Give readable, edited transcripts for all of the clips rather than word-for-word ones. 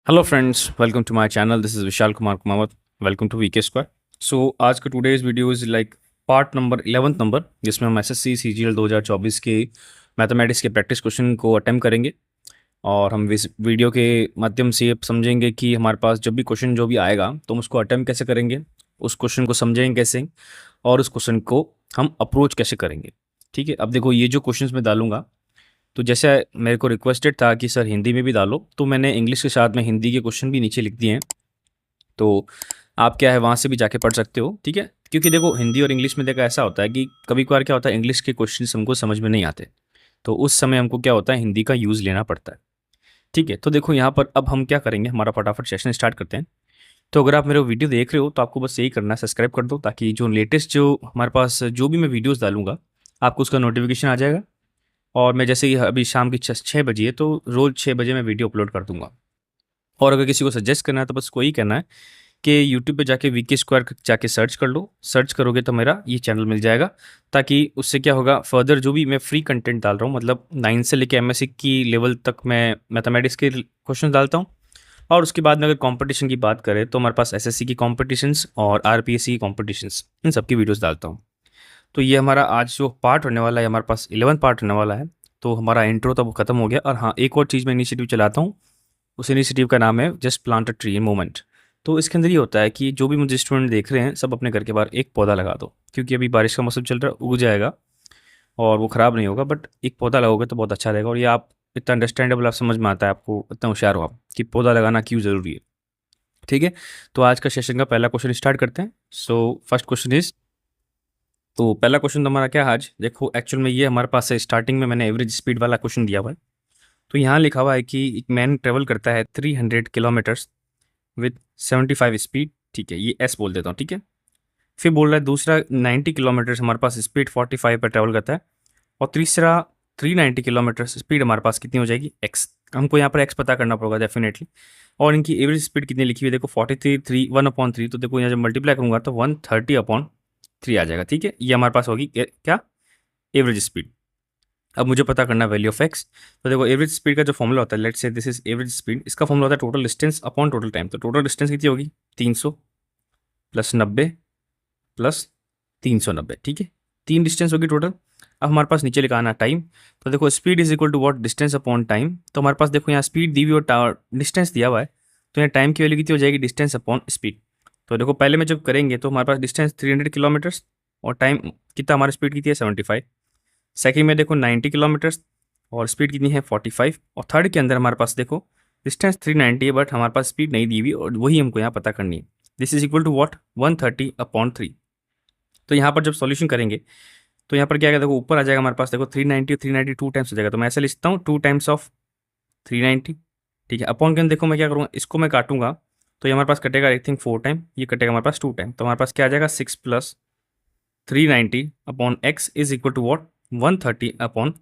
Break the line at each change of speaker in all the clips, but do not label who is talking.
Hello friends, welcome to my channel. This is Vishal Kumar Kumawat. Welcome to VK square. So आज का today's video is like part number 11th number, जिसमें हम SSC CGL 2024 के mathematics के practice question को attempt करेंगे। और हम इस वीडियो के माध्यम से ये समझेंगे कि हमारे पास जब भी क्वेश्चन जो भी आएगा तो हम उसको अटेम्प्ट कैसे करेंगे, उस क्वेश्चन को समझेंगे कैसे, और उस क्वेश्चन को हम अप्रोच कैसे करेंगे। ठीक है, अब देखो ये जो क्वेश्चंस मैं डालूंगा, तो जैसे मेरे को रिक्वेस्टेड था कि सर हिंदी में भी डालो, तो मैंने इंग्लिश के साथ में हिंदी के क्वेश्चन भी नीचे लिख दिए हैं। तो आप क्या है वहाँ से भी जाके पढ़ सकते हो। ठीक है, क्योंकि देखो हिंदी और इंग्लिश में देखो ऐसा होता है कि कभी कभार क्या होता है, इंग्लिश के क्वेश्चन हमको समझ में नहीं आते, तो उस समय हमको क्या होता है, हिंदी का यूज़ लेना पड़ता है। ठीक है, तो देखो यहाँ पर अब हम क्या करेंगे, हमारा फटाफट सेशन स्टार्ट करते हैं। तो अगर आप मेरे वीडियो देख रहे हो तो आपको बस यही करना है, सब्सक्राइब कर दो, ताकि जो लेटेस्ट जो हमारे पास जो भी मैं वीडियोज़ डालूंगा आपको उसका नोटिफिकेशन आ जाएगा। और मैं जैसे ही अभी शाम की 6 बजे है, तो रोज़ 6 बजे मैं वीडियो अपलोड कर दूंगा। और अगर किसी को सजेस्ट करना है तो बस कोई करना है कि यूट्यूब पे जाके वीके स्क्वायर जाके सर्च कर लो। सर्च करोगे तो मेरा ये चैनल मिल जाएगा, ताकि उससे क्या होगा, फर्दर जो भी मैं फ्री कंटेंट डाल रहा हूँ, मतलब 9 से लेकर एमएससी की लेवल तक मैं मैथमेटिक्स के क्वेश्चन डालता हूँ। और उसके बाद में अगर कंपटीशन की बात करें तो हमारे पास एसएससी की कॉम्पिटिशन्स और आरपीएससी की कॉम्पिटिशन्स, इन सब की वीडियोज़ डालता हूँ। तो ये हमारा आज जो पार्ट होने वाला है, हमारे पास 11 पार्ट होने वाला है। तो हमारा इंट्रो तो खत्म हो गया। और हाँ, एक और चीज़ मैं इनिशिएटिव चलाता हूँ, उस इनिशिएटिव का नाम है just plant a tree in moment. तो इसके अंदर ये होता है कि जो भी मुझे स्टूडेंट देख रहे हैं, सब अपने घर के बाहर एक पौधा लगा दो, क्योंकि अभी बारिश का मौसम चल रहा है, उग जाएगा और वो ख़राब नहीं होगा, बट एक पौधा लगाओगे तो बहुत अच्छा रहेगा। और ये आप इतना अंडरस्टैंडेबल, आप समझ में आता है आपको, इतना होशियार हो आप कि पौधा लगाना क्यों ज़रूरी है। ठीक है, तो आज का सेशन का पहला क्वेश्चन स्टार्ट करते हैं। सो फर्स्ट क्वेश्चन इज, तो पहला क्वेश्चन तो हमारा क्या है आज, देखो एक्चुअल में ये हमारे पास है, स्टार्टिंग में मैंने एवरेज स्पीड वाला क्वेश्चन दिया हुआ है। तो यहाँ लिखा हुआ है कि एक मैन ट्रेवल करता है 300 किलोमीटर्स विद 75 स्पीड। ठीक है, ये एस बोल देता हूँ। ठीक है, फिर बोल रहा है दूसरा 90 किलोमीटर्स हमारे पास स्पीड 45 पर ट्रेवल करता है, और तीसरा 390 किलोमीटर स्पीड हमारे पास कितनी हो जाएगी, एक्स। हमको यहाँ पर एक्स पता करना पड़ेगा डेफिनेटली। और इनकी एवरेज स्पीड कितनी लिखी हुई है, देखो 43 3 1/3, तो देखो यहाँ जब मल्टीप्लाई करूँगा तो 130/3 आ जाएगा। ठीक है, ये हमारे पास होगी क्या, एवरेज स्पीड। अब मुझे पता करना है वैल्यू ऑफ एक्स। तो देखो एवरेज स्पीड का जो फॉर्मूला होता है, let's say this is average speed, इसका फॉर्मूला होता है total distance upon total time. तो टोटल डिस्टेंस कितनी होगी, 300 प्लस 90 प्लस 390। ठीक है, 3 डिस्टेंस होगी टोटल। अब हमारे पास नीचे लिखा आना टाइम। तो देखो speed is equal to what, distance upon time. तो हमारे पास देखो यहाँ स्पीड दी हुई और डिस्टेंस दिया हुआ है, तो यहाँ टाइम की वैल्यू कितनी हो जाएगी, डिस्टेंस अपॉन स्पीड। तो देखो पहले में जब करेंगे तो हमारे पास डिस्टेंस 300 किलोमीटर्स और टाइम कितना, हमारी स्पीड कितनी है 75। सेकेंड में देखो 90 किलोमीटर्स और स्पीड कितनी है 45। और थर्ड के अंदर हमारे पास देखो डिस्टेंस 390 है, बट हमारे पास स्पीड नहीं दी हुई, और वही हमको यहाँ पता करनी है। This is equal to what, 130/3। तो यहाँ पर जब सॉल्यूशन करेंगे तो यहाँ पर क्या आएगा, देखो ऊपर आ जाएगा हमारे पास, देखो 390 और 390 टू टाइम्स हो जाएगा, तो मैं ऐसे लिखता हूँ 2 टाइम्स ऑफ 390। ठीक है, अपॉन के अंदर देखो मैं क्या करूँगा, इसको मैं काटूंगा तो ये हमारे पास कटेगा आई थिंक 4 टाइम, ये कटेगा हमारे पास 2 टाइम। तो हमारे पास क्या आ जाएगा, 6 plus 390/x is equal to what, 130/3।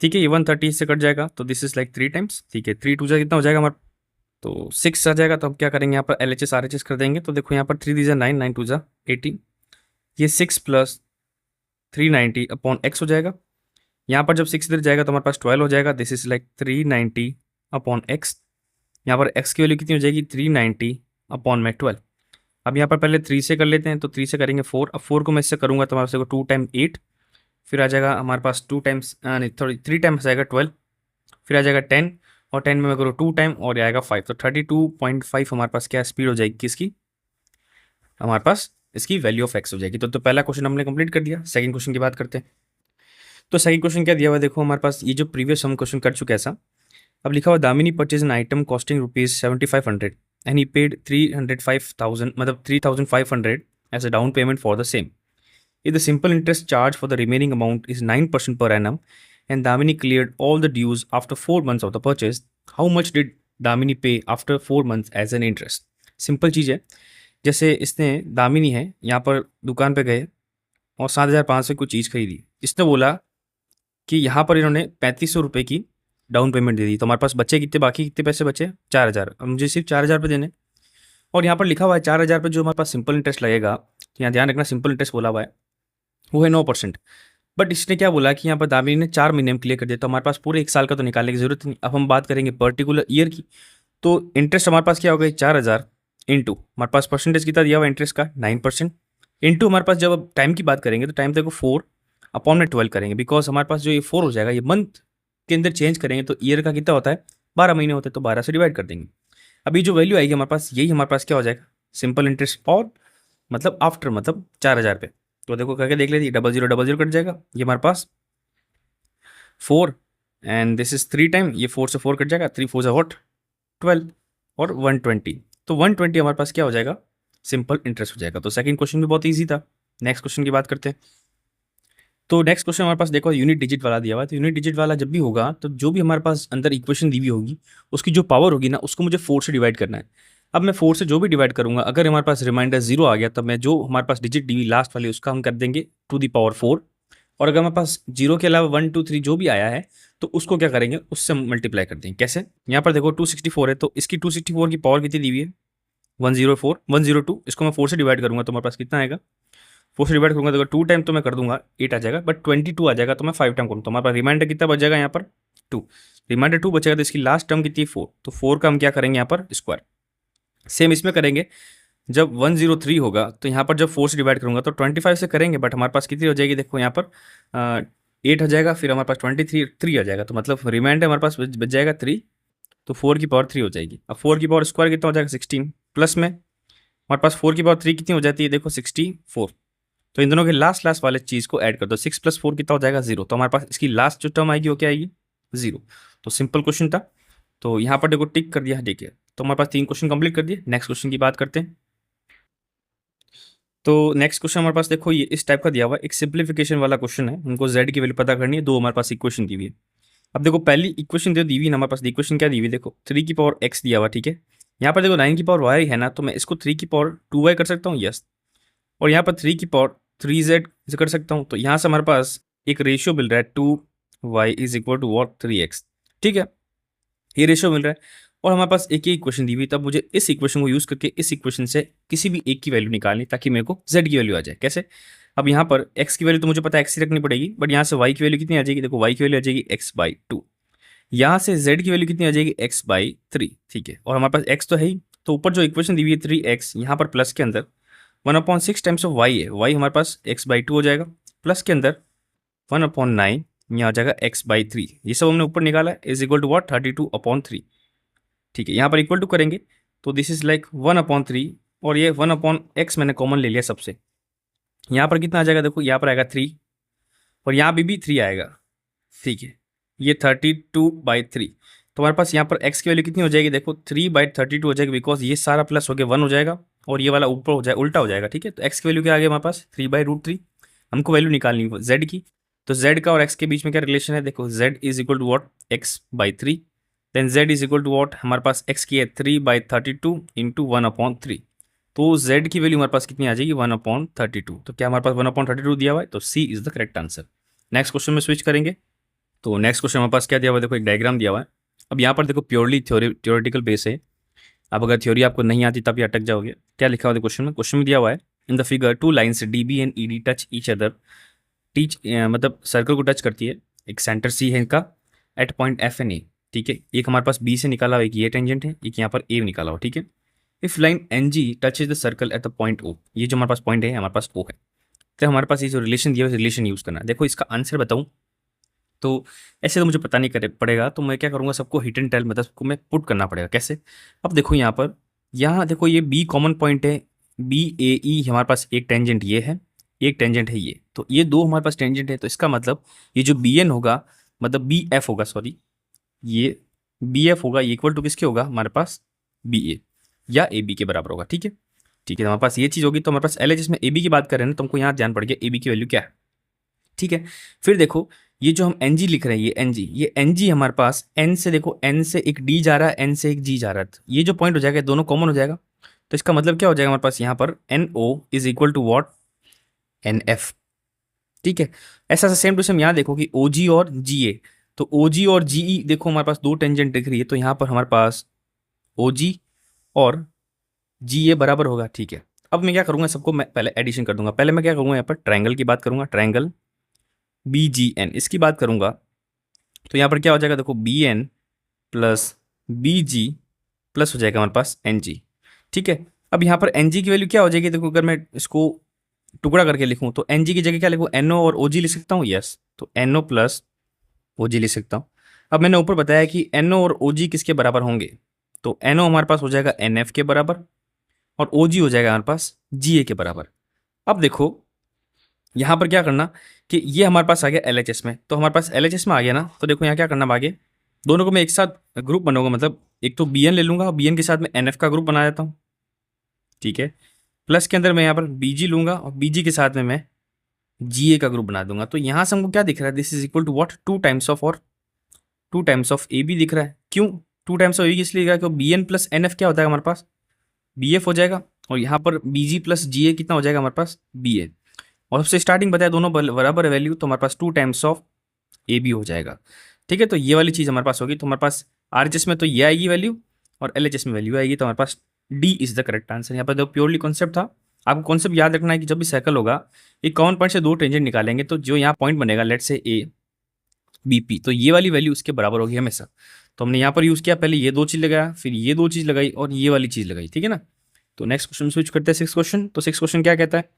ठीक है, ये 130 से कट जाएगा, तो दिस इज लाइक 3 टाइम्स। ठीक है, 3 2 जा कितना हो जाएगा हमारा, तो 6 आ जाएगा। तो हम क्या करेंगे, यहाँ पर L H S R H S कर देंगे। तो देखो यहाँ पर 3 3 9 9 2 18, ये 6 प्लस 390/x हो जाएगा। यहाँ पर जब 6 इधर जाएगा तो हमारे पास 12 हो जाएगा। This is like 390/x। यहाँ पर x की वैल्यू कितनी हो जाएगी, 390/12। अब यहाँ पर पहले 3 से कर लेते हैं, तो 3 से करेंगे 4। अब 4 को मैं इससे करूँगा तो हमारे पास 2 टाइम 8, फिर आ जाएगा हमारे पास 2 टाइम्स नहीं थोड़ी 3 टाइम्स आएगा 12, फिर आ जाएगा 10, और 10 में मैं करूँ 2 टाइम और ये आएगा 5, तो 32.5 हमारे पास क्या स्पीड हो जाएगी किसकी, हमारे पास इसकी वैल्यू ऑफ एक्स हो जाएगी। तो पहला क्वेश्चन हमने कंप्लीट कर दिया। सेकंड क्वेश्चन की बात करते हैं। तो सेकंड क्वेश्चन क्या दिया हुआ है, देखो हमारे पास ये जो प्रीवियस हम क्वेश्चन कर चुके हैं ऐसा। अब लिखा हुआ Damini purchase an item costing ₹7500 and he paid 305,000 मतलब 3500 as a down payment for the same. If the simple interest charge for the remaining amount is 9% per annum and Damini cleared all the dues after 4 months of the purchase, how much did Damini pay after 4 months as an interest? Simple चीज़ है, जैसे इसने दामिनी है यहाँ पर दुकान पे गए और 7,500 की कोई चीज़ खरीदी। इसने बोला कि यहाँ पर इन्होंने 3500 रुपये की डाउन पेमेंट दे दी, तो हमारे पास बचे कितने, बाकी कितने पैसे बचे, 4,000। अब मुझे सिर्फ 4,000 रुपये देने। और यहाँ पर लिखा हुआ है 4,000 रुपये जो हमारे पास सिंपल इंटरेस्ट लगेगा, तो यहाँ ध्यान रखना सिंपल इंटरेस्ट बोला हुआ है, वो है 9%। बट इसने क्या बोला कि यहाँ पर दामिनी ने 4 महीने में क्लियर कर दिया, तो हमारे पास पूरे 1 साल का तो निकालने की जरूरत नहीं। अब हम बात करेंगे पर्टिकुलर ईयर की, तो इंटरेस्ट हमारे पास क्या हो गई 4000 इंटू हमारे पास परसेंटेज कितना दिया हुआ इंटरेस्ट का 9%, इंटू हमारे पास जब अब टाइम की बात करेंगे तो टाइम देखो 4/12 करेंगे, बिकॉज हमारे पास जो ये 4 हो जाएगा ये मंथ के अंदर चेंज करेंगे तो ईयर का कितना होता है 12 महीने होते हैं, तो 12 से डिवाइड कर देंगे। अभी जो वैल्यू आएगी हमारे पास यही हमारे पास क्या हो जाएगा सिंपल इंटरेस्ट, और मतलब आफ्टर मतलब 4000 पे। तो देखो करके देख लेते 0000 कट जाएगा, ये हमारे पास 4 एंड दिस इज 3 टाइम, ये 4 से 4 कट जाएगा, 3 4 से व्हाट 12 और 120, तो 120 हमारे पास क्या हो जाएगा सिंपल इंटरेस्ट हो जाएगा। तो सेकंड क्वेश्चन भी बहुत ईजी था। नेक्स्ट क्वेश्चन की बात करते हैं। तो नेक्स्ट क्वेश्चन हमारे पास देखो यूनिट डिजिट वाला दिया हुआ है, तो यूनिट डिजिट वाला जब भी होगा तो जो भी हमारे पास अंदर इक्वेशन दी हुई होगी उसकी जो पावर होगी ना उसको मुझे 4 से डिवाइड करना है। अब मैं 4 से जो भी डिवाइड करूंगा अगर हमारे पास रिमाइंडर 0 आ गया तब मैं जो हमारे पास डिजिट दी हुई लास्ट वाली उसका हम कर देंगे टू दी पावर 4, और अगर हमारे पास 0 के अलावा 1 2 3 जो भी आया है तो उसको क्या करेंगे उससे मल्टीप्लाई कर देंगे। कैसे, यहाँ पर देखो 264 है तो इसकी 264 की पावर कितनी दी हुई है 104 102, इसको मैं 4 से डिवाइड करूंगा तो हमारे पास कितना आएगा 4 से डिवाइड करूंगा तो 2 टाइम तो मैं कर दूंगा 8 आ जाएगा, बट 22 आ जाएगा तो मैं 5 टाइम करूँ तो हमारे पास रिमाइंडर कितना बच जाएगा यहाँ पर 2, रिमाइंडर 2 बचेगा तो इसकी लास्ट टर्म कितनी है 4, तो 4 का हम क्या करेंगे यहाँ पर स्क्वायर। सेम इसमें करेंगे जब 103 होगा तो यहाँ पर जब 4 से डिवाइड करूंगा तो 25 से करेंगे, बट हमारे पास कितनी हो जाएगी देखो यहाँ पर 8 हो जाएगा, फिर हमारे पास 3 आ जाएगा, तो मतलब रिमाइंडर हमारे पास बच जाएगा 3, तो 4 की पावर 3 हो जाएगी। अब 4 की पावर स्क्वायर कितना हो जाएगा 16, प्लस में हमारे पास 4 की पावर 3 कितनी हो जाती है देखो 64, तो इन दोनों के लास्ट लास्ट वाले चीज़ को ऐड कर दो, 6 + 4 कितना हो जाएगा 0, तो हमारे पास इसकी लास्ट जो टर्म आएगी वो क्या आएगी 0। तो सिंपल क्वेश्चन था, तो यहाँ पर देखो टिक कर दिया, देखिए तो हमारे पास 3 क्वेश्चन कंप्लीट कर दिए। नेक्स्ट क्वेश्चन की बात करते हैं। तो नेक्स्ट क्वेश्चन हमारे पास देखो ये इस टाइप का दिया हुआ है, एक सिंप्लीफिकेशन वाला क्वेश्चन है, हमको z की वैल्यू पता करनी है, दो हमारे पास इक्वेशन दी हुई है। अब देखो पहली इक्वेशन जो दी हुई है ना हमारे पास इक्वेशन क्या दी हुई है देखो 3 की पावर x दिया हुआ, ठीक है। यहाँ पर देखो 9 की पावर y है ना, तो मैं इसको 3 की पावर 2y कर सकता हूँ, यस, और यहाँ पर 3 की पावर 3z से कर सकता हूँ, तो यहाँ से हमारे पास एक रेशियो मिल रहा है 2y is equal to what 3x, ठीक है, ये रेशियो मिल रहा है। और हमारे पास एक ही इक्वेशन दी हुई, तब मुझे इस इक्वेशन को यूज़ करके इस इक्वेशन से किसी भी एक की वैल्यू निकालनी ताकि मेरे को z की वैल्यू आ जाए। कैसे, अब यहाँ पर x की वैल्यू तो मुझे पता है x ही रखनी पड़ेगी, बट यहाँ से y की वैल्यू कितनी आ जाएगी देखो, y की वैल्यू आ जाएगी x/2, यहाँ से z की वैल्यू कितनी आ जाएगी x/3, ठीक है, और हमारे पास x तो है ही, तो ऊपर जो इक्वेशन दी हुई है 3x, यहाँ पर प्लस के अंदर 1/6 टाइम्स ऑफ y है, y हमारे पास x/2 हो जाएगा, प्लस के अंदर 1/9 यहाँ आ जाएगा x/3, ये सब हमने ऊपर निकाला है, इज इक्वल टू वॉट 32/3, ठीक है। यहाँ पर इक्वल टू करेंगे तो दिस इज लाइक 1/3, और ये 1/x मैंने कॉमन ले लिया सबसे, यहाँ पर कितना आ जाएगा देखो, यहाँ पर आएगा 3 और यहाँ भी 3 आएगा, ठीक है, ये 32/3, तो हमारे पास यहाँ पर x की वैल्यू कितनी हो जाएगी देखो 3/32 हो जाएगी, बिकॉज ये सारा प्लस हो गया 1 हो जाएगा और ये वाला ऊपर हो जाए उल्टा हो जाएगा, ठीक है। तो x की वैल्यू क्या आ गया हमारे पास 3/√3, हमको वैल्यू निकालनी है z की, तो z का और x के बीच में क्या रिलेशन है देखो, z is equal to what x/3, then z is equal to what हमारे पास x की है 3/32 इंटू 1/3, तो z की वैल्यू हमारे पास कितनी आ जाएगी 1/32, तो क्या हमारे पास 1/32 दिया हुआ है, तो c is the correct answer. Next question में स्विच करेंगे। तो नेक्स्ट क्वेश्चन हमारे पास क्या दिया हुआ है देखो, एक डायग्राम दिया हुआ है। अब यहाँ पर देखो प्योरली थ्योरेटिकल बेस है, अब अगर थ्योरी आपको नहीं आती तब ये अटक जाओगे। क्या लिखा हुआ है क्वेश्चन में, क्वेश्चन में दिया हुआ है in the figure 2 lines D B and E D touch each other, टीच मतलब सर्कल को टच करती है, एक सेंटर सी है इनका at point F N A, ठीक है, एक हमारे पास बी से निकाला हुआ, एक ये टेंजेंट है, एक यहाँ पर ए निकाला हुआ, ठीक है। If line N G touch is the circle at the point O, ये जो हमारे पास पॉइंट है हमारे पास ओ है, तो हमारे पास ये जो रिलेशन दिया है रिलेशन यूज़ करना है। देखो इसका आंसर बताऊँ तो ऐसे तो मुझे पता नहीं करे पड़ेगा, तो मैं क्या करूँगा सबको हिट एंड टेल मतलब सबको मैं पुट करना पड़ेगा। कैसे, अब देखो यहाँ पर, यहाँ देखो ये बी कॉमन पॉइंट है, बी ए ई हमारे पास एक टेंजेंट ये है, एक टेंजेंट है ये, तो ये दो हमारे पास टेंजेंट है, तो इसका मतलब ये जो बी एन होगा मतलब बी एफ होगा, सॉरी ये बी एफ होगा, ये इक्वल टू किसके होगा हमारे पास बी ए या ए बी के बराबर होगा, ठीक है। ठीक है, तो हमारे पास ये चीज़ होगी, तो हमारे पास एल है जिसमें ए बी की बात कर रहे हैं ना, तो हमको यहाँ ध्यान पड़ गया ए बी की वैल्यू क्या है, ठीक है। फिर देखो ये जो हम एन जी लिख रहे हैं, ये एन जी हमारे पास एन से देखो, एन से एक डी जा रहा है, एन से एक जी जा रहा है, तो ये जो पॉइंट हो जाएगा दोनों कॉमन हो जाएगा, तो इसका मतलब क्या हो जाएगा हमारे पास यहाँ पर N O is equal to what N F, ठीक है। ऐसा सेम टू सेम यहाँ देखो कि ओ जी और जी ए, तो ओ जी और जी ई देखो हमारे पास दो टेंजेंट दिख रही है, तो यहाँ पर हमारे पास ओ जी और जी ए बराबर होगा, ठीक है। अब मैं क्या करूँगा सबको मैं पहले एडिशन कर दूंगा, पहले मैं क्या करूँगा यहाँ पर ट्रायंगल की बात करूँगा, ट्रायंगल बी जी एन इसकी बात करूँगा, तो यहाँ पर क्या हो जाएगा देखो बी एन प्लस बी जी प्लस हो जाएगा हमारे पास एन जी। ठीक है, अब यहाँ पर एन जी की वैल्यू क्या हो जाएगी, देखो अगर मैं इसको टुकड़ा करके लिखूँ तो एन जी की जगह क्या लिखूँ, एन ओ और ओ जी लिख सकता हूँ, यस, तो एन ओ प्लस ओ जी लिख सकता हूँ। अब मैंने ऊपर बताया कि एन ओ और ओ जी किसके बराबर होंगे, तो एन ओ हमारे पास हो जाएगा एन एफ के बराबर और ओ जी हो जाएगा हमारे पास जी ए के बराबर। अब देखो यहाँ पर क्या करना कि ये हमारे पास आ गया एल एच एस में, तो हमारे पास एल एच एस में आ गया ना, तो देखो यहाँ क्या करना अब आगे, दोनों को मैं एक साथ ग्रुप बनाऊंगा, मतलब एक तो बी एन ले लूंगा और बी एन के साथ में एन एफ का ग्रुप बना देता हूँ। ठीक है, प्लस के अंदर मैं यहाँ पर बी जी लूंगा और बी जी के साथ में मैं जी ए का ग्रुप बना दूंगा। तो यहाँ से हमको क्या दिख रहा है, this is equal to what, two times of, और two times of A B दिख रहा है। क्यों two times of A B इसलिए दिख रहा है क्योंकि B N plus N F क्या होता है हमारे पास, बी एफ हो जाएगा, और यहाँ पर बी जी प्लस जी ए कितना हो जाएगा हमारे पास, बी ए। और सबसे स्टार्टिंग बताया दोनों बराबर वैल्यू, तो हमारे पास two times of A B हो जाएगा। ठीक है, तो ये वाली चीज़ हमारे पास होगी, तो हमारे पास आर एच एस में तो ये आएगी वैल्यू और एल एच एस में वैल्यू आएगी, तो हमारे पास D is the correct answer. यहाँ पर जो प्योरली कॉन्सेप्ट था, आपको कॉन्सेप्ट याद रखना है कि जब भी साइकिल होगा एक कॉमन पॉइंट से दो टेंजेंट निकालेंगे, तो जो यहाँ पॉइंट बनेगा लेट से ए बी पी, तो ये वाली वैल्यू उसके बराबर होगी हमेशा। तो हमने यहाँ पर यूज़ किया, पहले ये दो चीज़ लगाया, फिर ये दो चीज़ लगाई और ये वाली चीज़ लगाई। ठीक है ना, तो नेक्स्ट क्वेश्चन स्विच करते हैं, सिक्स क्वेश्चन। तो सिक्स क्वेश्चन क्या कहता है,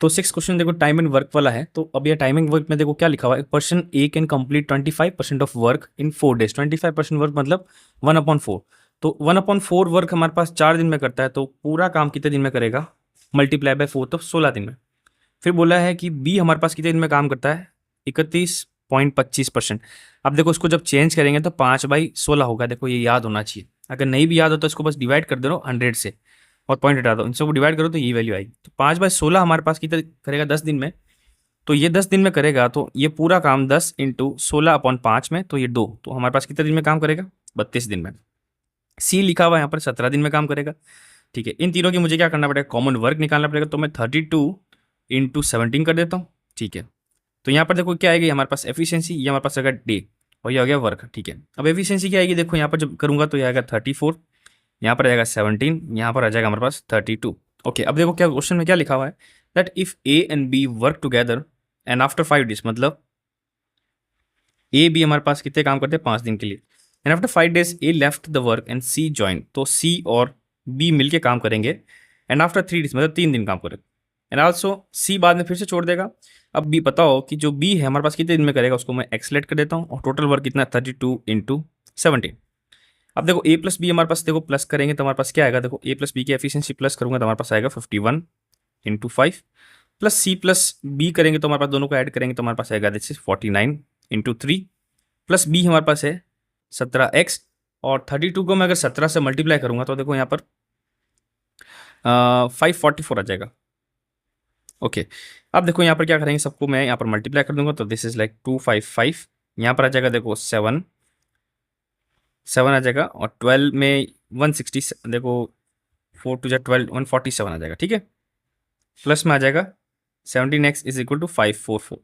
तो सिक्स क्वेश्चन देखो टाइम एंड वर्क वाला है। तो अब ये टाइम एंड वर्क में देखो क्या लिखा हुआ है, person A can complete 25% of work in 4 days। 25% work मतलब 1/4, तो 1/4 वर्क हमारे पास 4 दिन में करता है, तो पूरा काम कितने दिन में करेगा, मल्टीप्लाई बाय 4, तो 16 दिन में। फिर बोला है कि बी हमारे पास कितने दिन में काम करता है, 31.25%। अब देखो इसको जब चेंज करेंगे तो 5/16 होगा, देखो ये याद होना चाहिए, अगर नहीं भी याद हो तो इसको बस डिवाइड कर दो 100 से और पॉइंट हटा दो, इन सबको डिवाइड करो तो ये वैल्यू आएगी। तो 5/16 हमारे पास कितना करेगा 10 दिन में, तो ये 10 दिन में करेगा, तो ये पूरा काम 10 इंटू 16/5 में, तो ये 2, तो हमारे पास कितने दिन में काम करेगा, 32 दिन में। सी लिखा हुआ यहाँ पर 17 दिन में काम करेगा। ठीक है, इन तीनों की मुझे क्या करना पड़ेगा, कॉमन वर्क निकालना पड़ेगा, तो मैं 32 × 17 कर देता हूँ। ठीक है, तो यहाँ पर देखो क्या आएगी हमारे पास एफिशिएंसी, ये हमारे पास आएगा डे और ये हो गया वर्क। ठीक है, अब एफिशिएंसी क्या आएगी, देखो यहाँ पर जब करूँगा तो ये आएगा 34, यहाँ पर आ जाएगा 17, यहाँ पर आ जाएगा हमारे पास 32। ओके, अब देखो क्या क्वेश्चन में क्या लिखा हुआ है, that if A and B work together and after 5 days, मतलब ए बी हमारे पास कितने काम करते हैं 5 दिन के लिए, and after 5 days A left the work and C join, तो सी और बी मिलके काम करेंगे, एंड आफ्टर 3 days मतलब 3 दिन काम करेंगे, एंड आल्सो सी बाद में फिर से छोड़ देगा। अब बी पता हो कि जो बी है हमारे पास कितने दिन में करेगा, उसको मैं एक्सलेट कर देता हूँ, और टोटल वर्क कितना 32 × 17। अब देखो ए प्लस बी हमारे पास, देखो प्लस करेंगे तो हमारे पास क्या आएगा, देखो ए प्लस बी की एफिशिएंसी प्लस करूंगा तो हमारे पास आएगा 51 × 5, प्लस सी प्लस बी करेंगे तो हमारे पास दोनों को ऐड करेंगे तो हमारे पास आएगा दिस इज 49 × 3, प्लस बी हमारे पास है 17x, और 32 को मैं अगर 17 से मल्टीप्लाई करूंगा तो देखो यहाँ पर 544 आ जाएगा। ओके, अब देखो यहाँ पर क्या करेंगे, सबको मैं यहाँ पर मल्टीप्लाई कर दूंगा, तो दिस इज लाइक 255, यहाँ पर आ जाएगा देखो 7 आ जाएगा, और 12 में 160, देखो 4 2 12, 147 आ जाएगा। ठीक है, प्लस में आ जाएगा 17x इज इक्वल टू 544।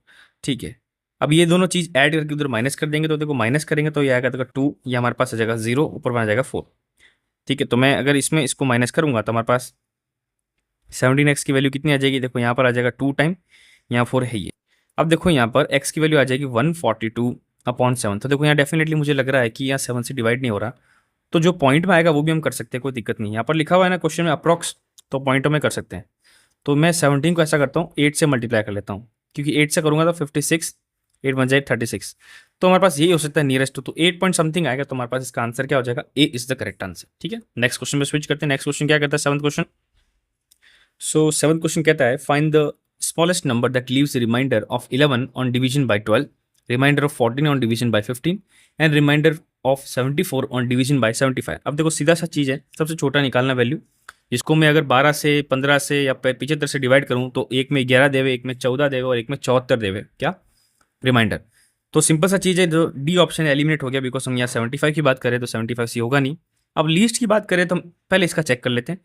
ठीक है, अब ये दोनों चीज़ ऐड करके उधर माइनस कर देंगे, तो देखो माइनस करेंगे तो ये आएगा देखो 2, ये हमारे पास आ जाएगा 0, ऊपर में आ जाएगा 4। ठीक है, तो मैं अगर इसमें इसको माइनस करूंगा तो हमारे पास 17x की वैल्यू कितनी आ जाएगी, देखो यहाँ पर आ जाएगा 2 टाइम, यहाँ 4 है ये। अब देखो यहाँ पर x की वैल्यू आ जाएगी 142/7, तो देखो यहाँ डेफिनेटली मुझे लग रहा है कि यहाँ 7 से डिवाइड नहीं हो रहा, तो जो पॉइंट में आएगा वो भी हम कर सकते हैं, कोई दिक्कत नहीं। यहाँ पर लिखा हुआ है ना क्वेश्चन में अप्रॉक्स, तो पॉइंटों में कर सकते हैं। तो मैं 17 को ऐसा करता हूँ 8 से मल्टीप्लाई कर लेता हूँ, क्योंकि 8 से करूँगा तो 56, 8 बन जाए 36, तो हमारे पास यही हो सकता है नियरेस्ट, तो 8 पॉइंट समथिंग आएगा, तो हमारे पास इसका आंसर क्या हो जाएगा, ए इज द करेक्ट आंसर। ठीक है, नेक्स्ट क्वेश्चन में स्विच करते हैं। नेक्स्ट क्वेश्चन क्या कहता है, 7th क्वेश्चन। सो 7th क्वेश्चन कहता है find the smallest number that leaves reminder of 11 on division by 12, reminder of 14 on division by 15 and reminder of 74 on division by 75। अब देखो सीधा सा चीज़ है, सबसे छोटा निकालना वैल्यू, इसको मैं अगर 12 से 15 से या 75 से डिवाइड करूँ तो एक में 11 देवे, एक में 14 देवे और एक में 74 देवे, क्या रिमाइंडर। तो सिंपल सा चीज़ है, जो डी ऑप्शन एलिमिनेट हो गया, बिकॉज हम यहाँ 75 की बात करें तो 75 सी होगा नहीं। अब लीस्ट की बात करें तो पहले इसका चेक कर लेते हैं,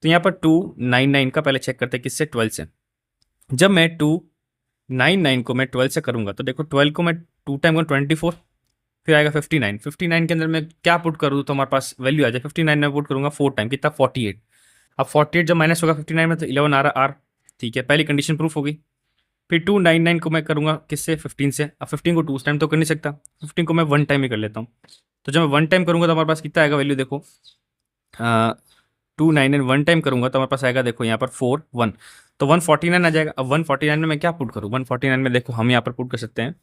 तो यहाँ पर 299 का पहले चेक करते हैं किससे, 12 से। जब मैं 299 को मैं 12 से करूँगा तो देखो 12 को मैं 2 टाइम 24, फिर आएगा 59, 59 के अंदर मैं क्या पुट करूँ तो हमारे पास वैल्यू आ जाए 59 में पुट करूँगा 4 टाइम, कितना 48। अब 48 जब माइनस होगा 59 में तो 11 आ रहा आर। ठीक है, पहली कंडीशन प्रूफ हो गई। फिर 299 को मैं करूँगा किससे, 15 से। अब 15 को 2 टाइम तो कर नहीं सकता, 15 को मैं 1 टाइम ही कर लेता हूँ। तो जब मैं 1 टाइम करूँगा तो हमारे पास कितना आएगा वैल्यू, देखो 299 1 टाइम करूँगा तो हमारे पास आएगा, देखो यहाँ पर 4 1, तो 149 आ जाएगा। अब 149 में मैं क्या पुट करूँ, 149 में देखो हम यहाँ पर पुट कर सकते हैं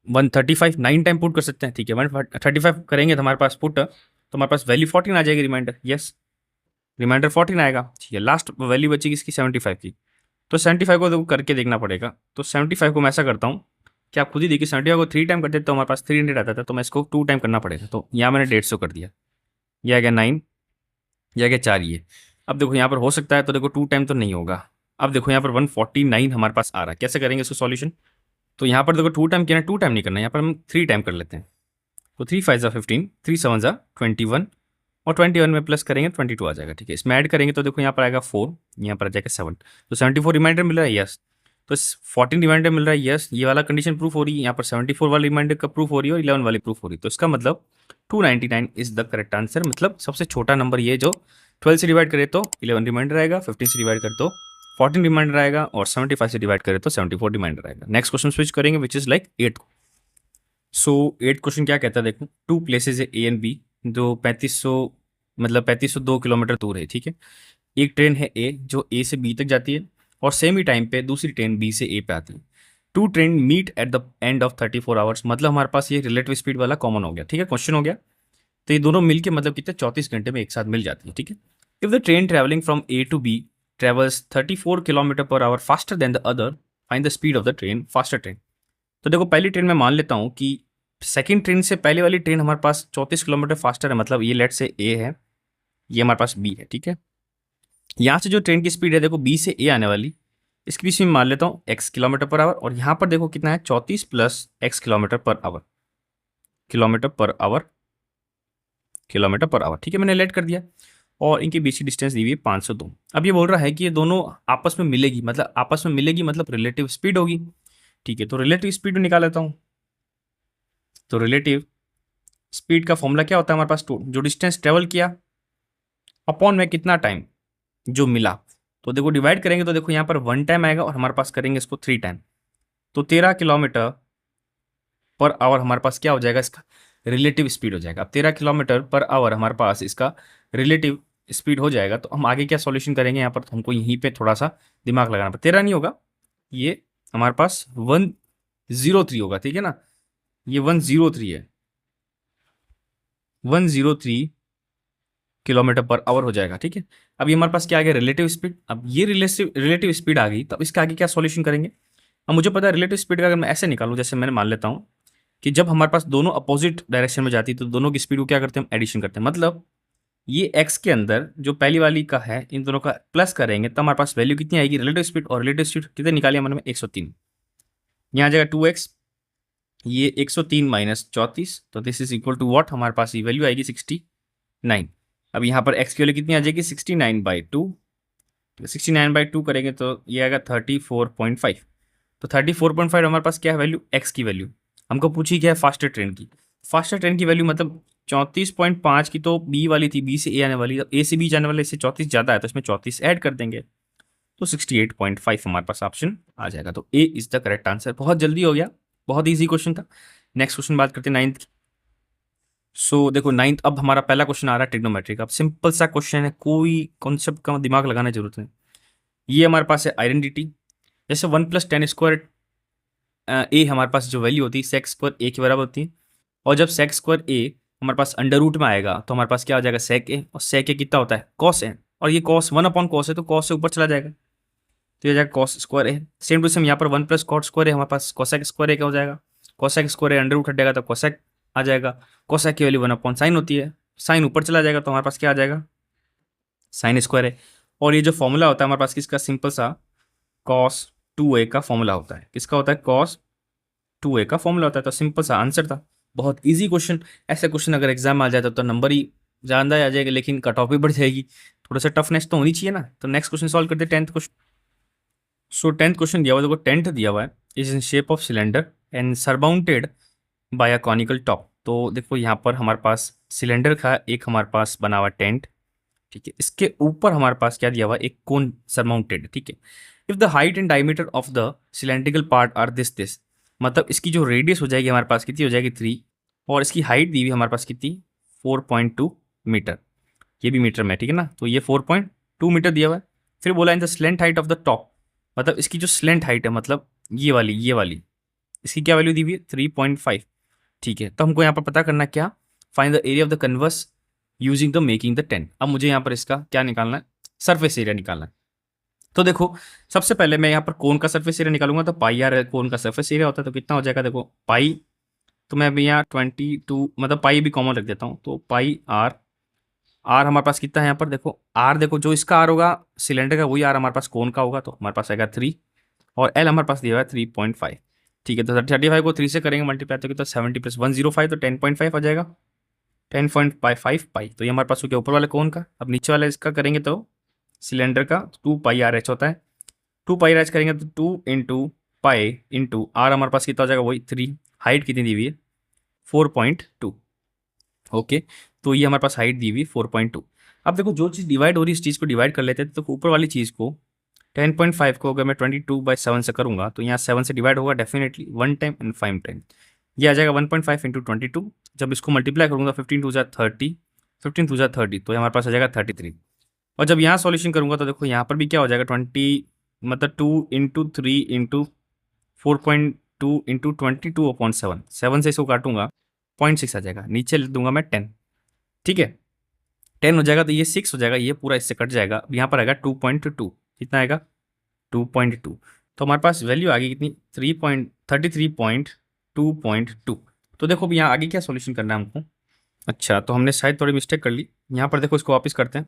135, 9 टाइम पुट कर सकते हैं, ठीक है। 135 करेंगे तो हमारे पास पुट, तो हमारे पास वैल्यू 14 आ जाएगी, रिमाइंडर, यस, रिमाइंडर 14 आएगा, ठीक है। लास्ट वैल्यू बचेगी इसकी 75 की, तो 75 को देखो करके देखना पड़ेगा। तो 75 को मैं ऐसा करता हूँ कि आप खुद ही देखिए, 75 को 3 टाइम करते तो हमारे पास 300 आता था, तो मैं इसको 2 टाइम करना पड़ेगा। तो यहाँ मैंने 150 कर दिया, ये आ गया 9, ये आ गया 4 ये। अब देखो यहाँ पर हो सकता है, तो देखो 2 टाइम तो नहीं होगा। अब देखो यहाँ पर 149 हमारे पास आ रहा है, कैसे करेंगे इसको सॉल्यूशन। तो यहाँ पर देखो 2 टाइम किया ना, 2 टाइम नहीं करना, यहाँ पर हम 3 टाइम कर लेते हैं। तो 3 5 ज़ा 15, 3 7 ज़ा 21, और 21 में प्लस करेंगे 22 आ जाएगा, ठीक है। इसमें ऐड करेंगे तो देखो यहाँ पर आएगा 4, यहाँ पर आ जाएगा 7, तो 74 रिमाइंडर मिल रहा है, यस। तो 14 रिमाइंडर मिल रहा है, यस, ये वाला कंडीशन प्रूफ हो रही है। यहाँ पर 74 वाली रिमाइंडर का प्रूफ हो रही है और 11 वाली प्रूफ हो रही है। तो इसका मतलब 299 इज द करेक्ट आंसर, मतलब सबसे छोटा नंबर ये जो 12 से डिवाइड करे तो 11 रिमाइंडर आएगा, 15 से डिवाइड करे तो 14 रिमाइंडर आएगा, और 75 से डिवाइड करे तो 74 रिमाइंडर आएगा। नेक्स्ट क्वेश्चन स्विच करेंगे which is like 8। So 8 question क्या कहता है, देखो 2 प्लेसेज है ए एंड बी, जो 3500 मतलब 3502 किलोमीटर दूर है, ठीक है। एक ट्रेन है ए जो ए से बी तक जाती है, और सेम ही टाइम पे दूसरी ट्रेन बी से ए पे आती है। Two train meet at the end of 34 hours, मतलब हमारे पास ये रिलेटिव स्पीड वाला कॉमन हो गया, ठीक है, क्वेश्चन हो गया। तो ये दोनों मिलके मतलब कितने 34 घंटे में एक साथ मिल जाती है, ठीक है। If the train travelling from A to B travels 34 kilometre per hour faster than the other, find the speed of the train faster train. तो देखो पहली ट्रेन मैं मान लेता हूँ कि सेकंड ट्रेन से पहले वाली ट्रेन हमारे पास 34 किलोमीटर फास्टर है, मतलब ये लेट से ए है, ये हमारे पास बी है, ठीक है। यहाँ से जो ट्रेन की स्पीड है देखो बी से ए आने वाली, इसकी भी स्पीड मान लेता हूँ x किलोमीटर पर आवर, और यहाँ पर देखो कितना है 34 plus x kilometre per our, kilometre per our, kilometre per our, ठीक है, मैंने लेट कर दिया। और इनकी बीच की डिस्टेंस दी हुई है 502। अब ये बोल रहा है कि ये दोनों आपस में मिलेगी, मतलब आपस में मिलेगी मतलब रिलेटिव स्पीड होगी, ठीक है। तो रिलेटिव स्पीड निकाल लेता हूँ। तो रिलेटिव स्पीड का फॉर्मूला क्या होता है हमारे पास, जो डिस्टेंस ट्रेवल किया अपॉन में कितना टाइम जो मिला। तो देखो डिवाइड करेंगे तो देखो यहाँ पर 1 टाइम आएगा, और हमारे पास करेंगे इसको 3 टाइम, तो 13 किलोमीटर पर आवर हमारे पास क्या हो जाएगा, इसका रिलेटिव स्पीड हो जाएगा। अब 13 किलोमीटर पर आवर हमारे पास इसका रिलेटिव स्पीड हो जाएगा। तो हम आगे क्या सॉल्यूशन करेंगे, यहाँ पर तो हमको यहीं पे थोड़ा सा दिमाग लगाना पड़ेगा। 13 नहीं होगा, ये हमारे पास 103 होगा, ठीक है ना, ये 103 है, 103 किलोमीटर पर आवर हो जाएगा, ठीक है। अब ये हमारे पास क्या आ गया, रिलेटिव स्पीड। अब ये रिलेटिव स्पीड आ गई, तब इसका आगे क्या सॉल्यूशन करेंगे। अब मुझे पता है रिलेटिव स्पीड का अगर मैं ऐसे निकालूं, जैसे मैंने मान लेता हूं कि जब हमारे पास दोनों अपोजिट डायरेक्शन में जाती है तो दोनों की स्पीड को क्या करते हैं, हम एडिशन करते हैं। मतलब ये एक्स के अंदर जो पहली वाली का है इन दोनों का प्लस करेंगे तो हमारे पास वैल्यू कितनी आएगी, रिलेटिव स्पीड। और रिलेटिव स्पीड कितने निकाली हमारे में, 103। यहाँ आ जाएगा 2x, ये 103 माइनस 34, तो this is equal to what, हमारे पास ये वैल्यू आएगी 69। अब यहाँ पर x की वैल्यू कितनी आ जाएगी, 69/2। 69/2 करेंगे तो ये आएगा 34.5। तो 34.5 हमारे पास क्या है वैल्यू, x की वैल्यू। हमको पूछी क्या है, फास्टर ट्रेन की। फास्टर ट्रेन की वैल्यू मतलब 34.5 की तो बी वाली थी, बी से ए आने वाली, ए से बी जाने वाले, इससे 34 ज़्यादा है तो इसमें 34 ऐड कर देंगे, तो 68.5 हमारे पास ऑप्शन आ जाएगा। तो ए इज द करेक्ट आंसर। बहुत जल्दी हो गया, बहुत ईजी क्वेश्चन था। नेक्स्ट क्वेश्चन बात करते हैं 9th की। सो देखो 9th, अब हमारा पहला क्वेश्चन आ रहा है ट्रिग्नोमेट्री का। अब सिंपल सा क्वेश्चन है, कोई कॉन्सेप्ट का दिमाग लगाने की जरूरत है। ये हमारे पास है आइडेंटिटी, जैसे 1+10² ए हमारे पास जो वैल्यू होती है सेक स्क्वायर ए के बराबर होती है, और जब सेक स्क्वायर ए हमारे पास अंडर रूट में आएगा तो हमारे पास क्या हो जाएगा, सेक ए, और सेक ए कितना होता है, कॉस ए, और ये कॉस 1/cos है तो कॉस से ऊपर चला जाएगा, तो ये जाएगा cos square A. Same to same यहाँ पर 1+cot स्क्वायर है, हमारे पास कोसेक स्क्वायर ए क्या हो जाएगा, cosec square A under root हटेगा तो कोसेक आ जाएगा। कोसेक की वैल्यू 1/sin होती है, साइन ऊपर चला जाएगा तो हमारे पास क्या आ जाएगा, साइन स्क्वायर है। और ये जो फॉर्मूला होता है हमारे पास किसका, सिंपल सा cos 2a का फॉर्मूला होता है। किसका होता है, cos 2a का फॉर्मूला होता है। तो सिंपल सा आंसर था, बहुत इजी क्वेश्चन। ऐसे क्वेश्चन अगर एग्जाम में आ जाता तो नंबर ही ज़्यादा आ जाएगा, लेकिन कट ऑफ भी बढ़ जाएगी, थोड़ा सा टफनेस तो होनी चाहिए ना। तो नेक्स्ट क्वेश्चन सॉल्व करते हैं 10th क्वेश्चन। सो 10th क्वेश्चन दिया हुआ, देखो टेंट दिया हुआ है, is in shape of cylinder and surrounded by a conical top. तो देखो यहाँ पर हमारे पास सिलेंडर का एक हमारे पास बना हुआ टेंट, ठीक है, इसके ऊपर हमारे पास क्या दिया हुआ, एक कोन सरमाउंटेड, ठीक है। If the height and diameter of the cylindrical part are this, मतलब इसकी जो रेडियस हो जाएगी हमारे पास कितनी हो जाएगी 3, और इसकी हाइट दी हुई हमारे पास कितनी 4.2 मीटर, ये भी मीटर में ठीक है ना, तो ये 4.2 मीटर दिया हुआ है। फिर बोला in the slant height of the top, मतलब इसकी जो स्लेंट हाइट है, मतलब ये वाली इसकी क्या वैल्यू दी हुई है 3.5। ठीक है, तो हमको यहाँ पर पता करना है क्या, find the area of the converse using the making the 10। अब मुझे यहाँ पर इसका क्या निकालना है, सरफेस एरिया निकालना है। तो देखो सबसे पहले मैं यहाँ पर कोन का सरफेस एरिया निकालूंगा, तो पाई आर कोन का सरफेस एरिया होता है, तो कितना हो जाएगा देखो पाई, तो मैं अभी यहाँ 22, मतलब पाई भी कॉमन रख देता हूँ, तो पाई आर, आर हमारे पास कितना है यहाँ पर देखो, आर देखो जो इसका आर होगा सिलेंडर का वही आर हमारे पास कोन का होगा, तो हमारे पास आएगा 3, और एल हमारे पास दिया हुआ है 3.5। ठीक है, तो 35 को 3 से करेंगे मल्टीप्लाई, तो कितना 70 + 105, तो 10.5 आ जाएगा, 10.5 पाई। तो ये हमारे पास हो गया ऊपर वाले कोन का। अब नीचे वाले इसका करेंगे तो सिलेंडर का 2 पाई आर एच होता है, 2 पाई आर एच करेंगे तो 2 इंटू पाई इंटू आर हमारे पास कितना हो जाएगा वही 3, हाइट कितनी दी हुई है 4.2। ओके, तो ये हमारे पास हाइट दी हुई 4.2। अब देखो जो चीज़ डिवाइड हो रही है इस चीज़ को डिवाइड कर लेते हैं, तो ऊपर वाली चीज़ को 10.5 को अगर मैं 22/7 से करूँगा तो यहाँ 7 से डिवाइड होगा डेफिनेटली 1 टाइम एंड 5 टाइम, ये आ जाएगा 1.5 इंटू 22। जब इसको मल्टीप्लाई करूँगा 15 2 30, 15 2 30, तो हमारे पास आ जाएगा 33। और जब यहाँ सॉल्यूशन करूँगा तो देखो यहाँ पर भी क्या हो जाएगा 20, मतलब 2 इंटू 3 इंटू 4.2 इंटू 22/7, 7 से इसको काटूंगा 0.6 आ जाएगा, नीचे लिख दूंगा मैं 10। ठीक है, 10 हो जाएगा तो ये 6 हो जाएगा, ये पूरा इससे कट जाएगा, अब यहाँ पर आएगा 2.2, कितना आएगा 2.2। तो हमारे पास वैल्यू आ गई कितनी 33.2.2। तो देखो अभी यहाँ आगे क्या सॉल्यूशन करना है हमको। अच्छा, तो हमने शायद थोड़ी मिस्टेक कर ली, यहाँ पर देखो इसको वापस करते हैं,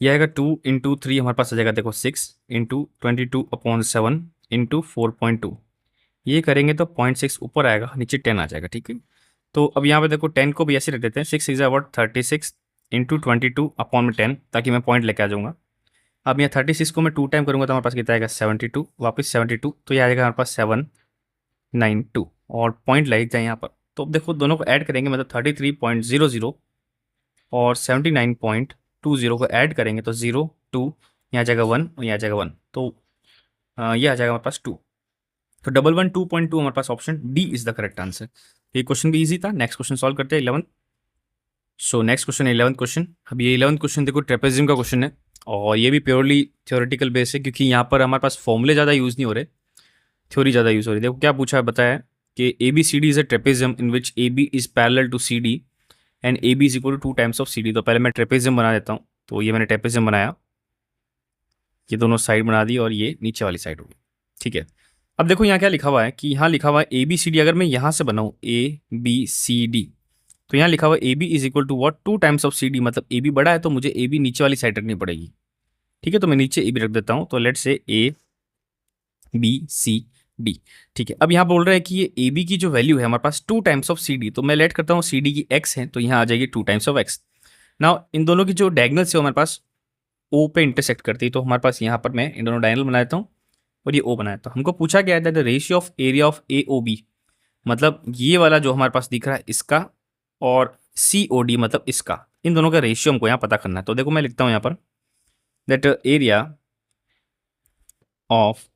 यह आएगा 2 इंटू 3 हमारे पास आ जाएगा देखो 6 इंटू 22/7 इंटू 4.2, ये करेंगे तो 0.6 ऊपर आएगा, नीचे 10 आ जाएगा। ठीक है, तो अब यहाँ पे देखो 10 को भी ऐसे रख देते हैं, 6 6 अबाउट 36 इंटू 22/10, ताकि मैं पॉइंट लेके आ जाऊँगा। अब यहाँ 36 को मैं 2 टाइम करूँगा तो हमारे पास कितना आएगा 72, वापस 72, तो ये आ जाएगा हमारे पास 792, और पॉइंट लग जाए यहाँ पर। तो अब देखो दोनों को ऐड करेंगे, मतलब 33.00 और 79.20 को ऐड करेंगे तो 0 2, यहाँ आ जाएगा 1 और यहाँ आ जाएगा 1, तो ये आ जाएगा हमारे पास 2, तो 112.2 हमारे पास option D is the correct answer. ये क्वेश्चन भी इजी था। नेक्स्ट क्वेश्चन सॉल्व करते हैं 11th। So next question 11th question. अब ये 11th क्वेश्चन देखो ट्रेपेजियम का क्वेश्चन है, और ये भी प्योरली थ्योरेटिकल बेस है, क्योंकि यहाँ पर हमारे पास फॉर्मूले ज़्यादा यूज़ नहीं हो रहे, थ्योरी ज़्यादा यूज़ हो रही है। देखो क्या पूछा है, बताया कि A B C D is a trapezium in which A B is parallel to C D and A B is equal to 2 times of C D. तो पहले मैं ट्रेपेजियम बना देता हूँ, तो ये मैंने ट्रेपेजियम बनाया, ये दोनों साइड बना दी और ये नीचे वाली साइड होगी। ठीक है, अब देखो यहाँ क्या लिखा हुआ है कि यहाँ लिखा हुआ है ए बी सी डी, अगर मैं यहाँ से बनाऊँ ए बी सी डी, तो यहाँ लिखा हुआ है A B is equal to what 2 times of C D, मतलब ए बी बड़ा है तो मुझे ए बी नीचे वाली साइड रखनी पड़ेगी। ठीक है, तो मैं नीचे ए बी रख देता हूँ, तो लेट से ए बी सी डी। ठीक है, अब यहाँ बोल रहा है कि ये ए बी की जो वैल्यू है हमारे पास 2 टाइम्स ऑफ सी डी, तो मैं लेट करता हूँ सी डी की एक्स है, तो यहाँ आ जाएगी 2 times of x. Now in दोनों की जो डायगनल्स है हमारे पास ओ पे इंटरसेक्ट करती है, तो हमारे पास यहाँ पर मैं इन दोनों डायगनल बना देता हूँ और ये ओ बनाया। तो हमको पूछा गया है the ratio of area of A O B, मतलब ये वाला जो हमारे पास दिख रहा है इसका, और सी ओ डी मतलब इसका, इन दोनों का रेशियो हमको यहाँ पता करना है। तो देखो मैं लिखता हूँ यहाँ पर दैट एरिया ऑफ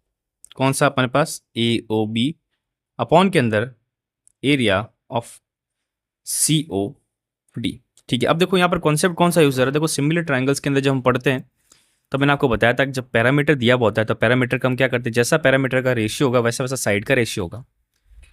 कौन सा अपने पास ए ओ बी अपॉन के अंदर area of C O D. ठीक है, अब देखो यहाँ पर कॉन्सेप्ट कौन सा यूज कर रहा है, देखो सिमिलर ट्राइंगल्स के अंदर जब हम पढ़ते हैं तो मैंने आपको बताया था कि जब पैरामीटर दिया हुआ होता है तो पैरामीटर का हम क्या करते हैं, जैसा पैरामीटर का रेशियो होगा वैसा वैसा साइड का रेशियो होगा।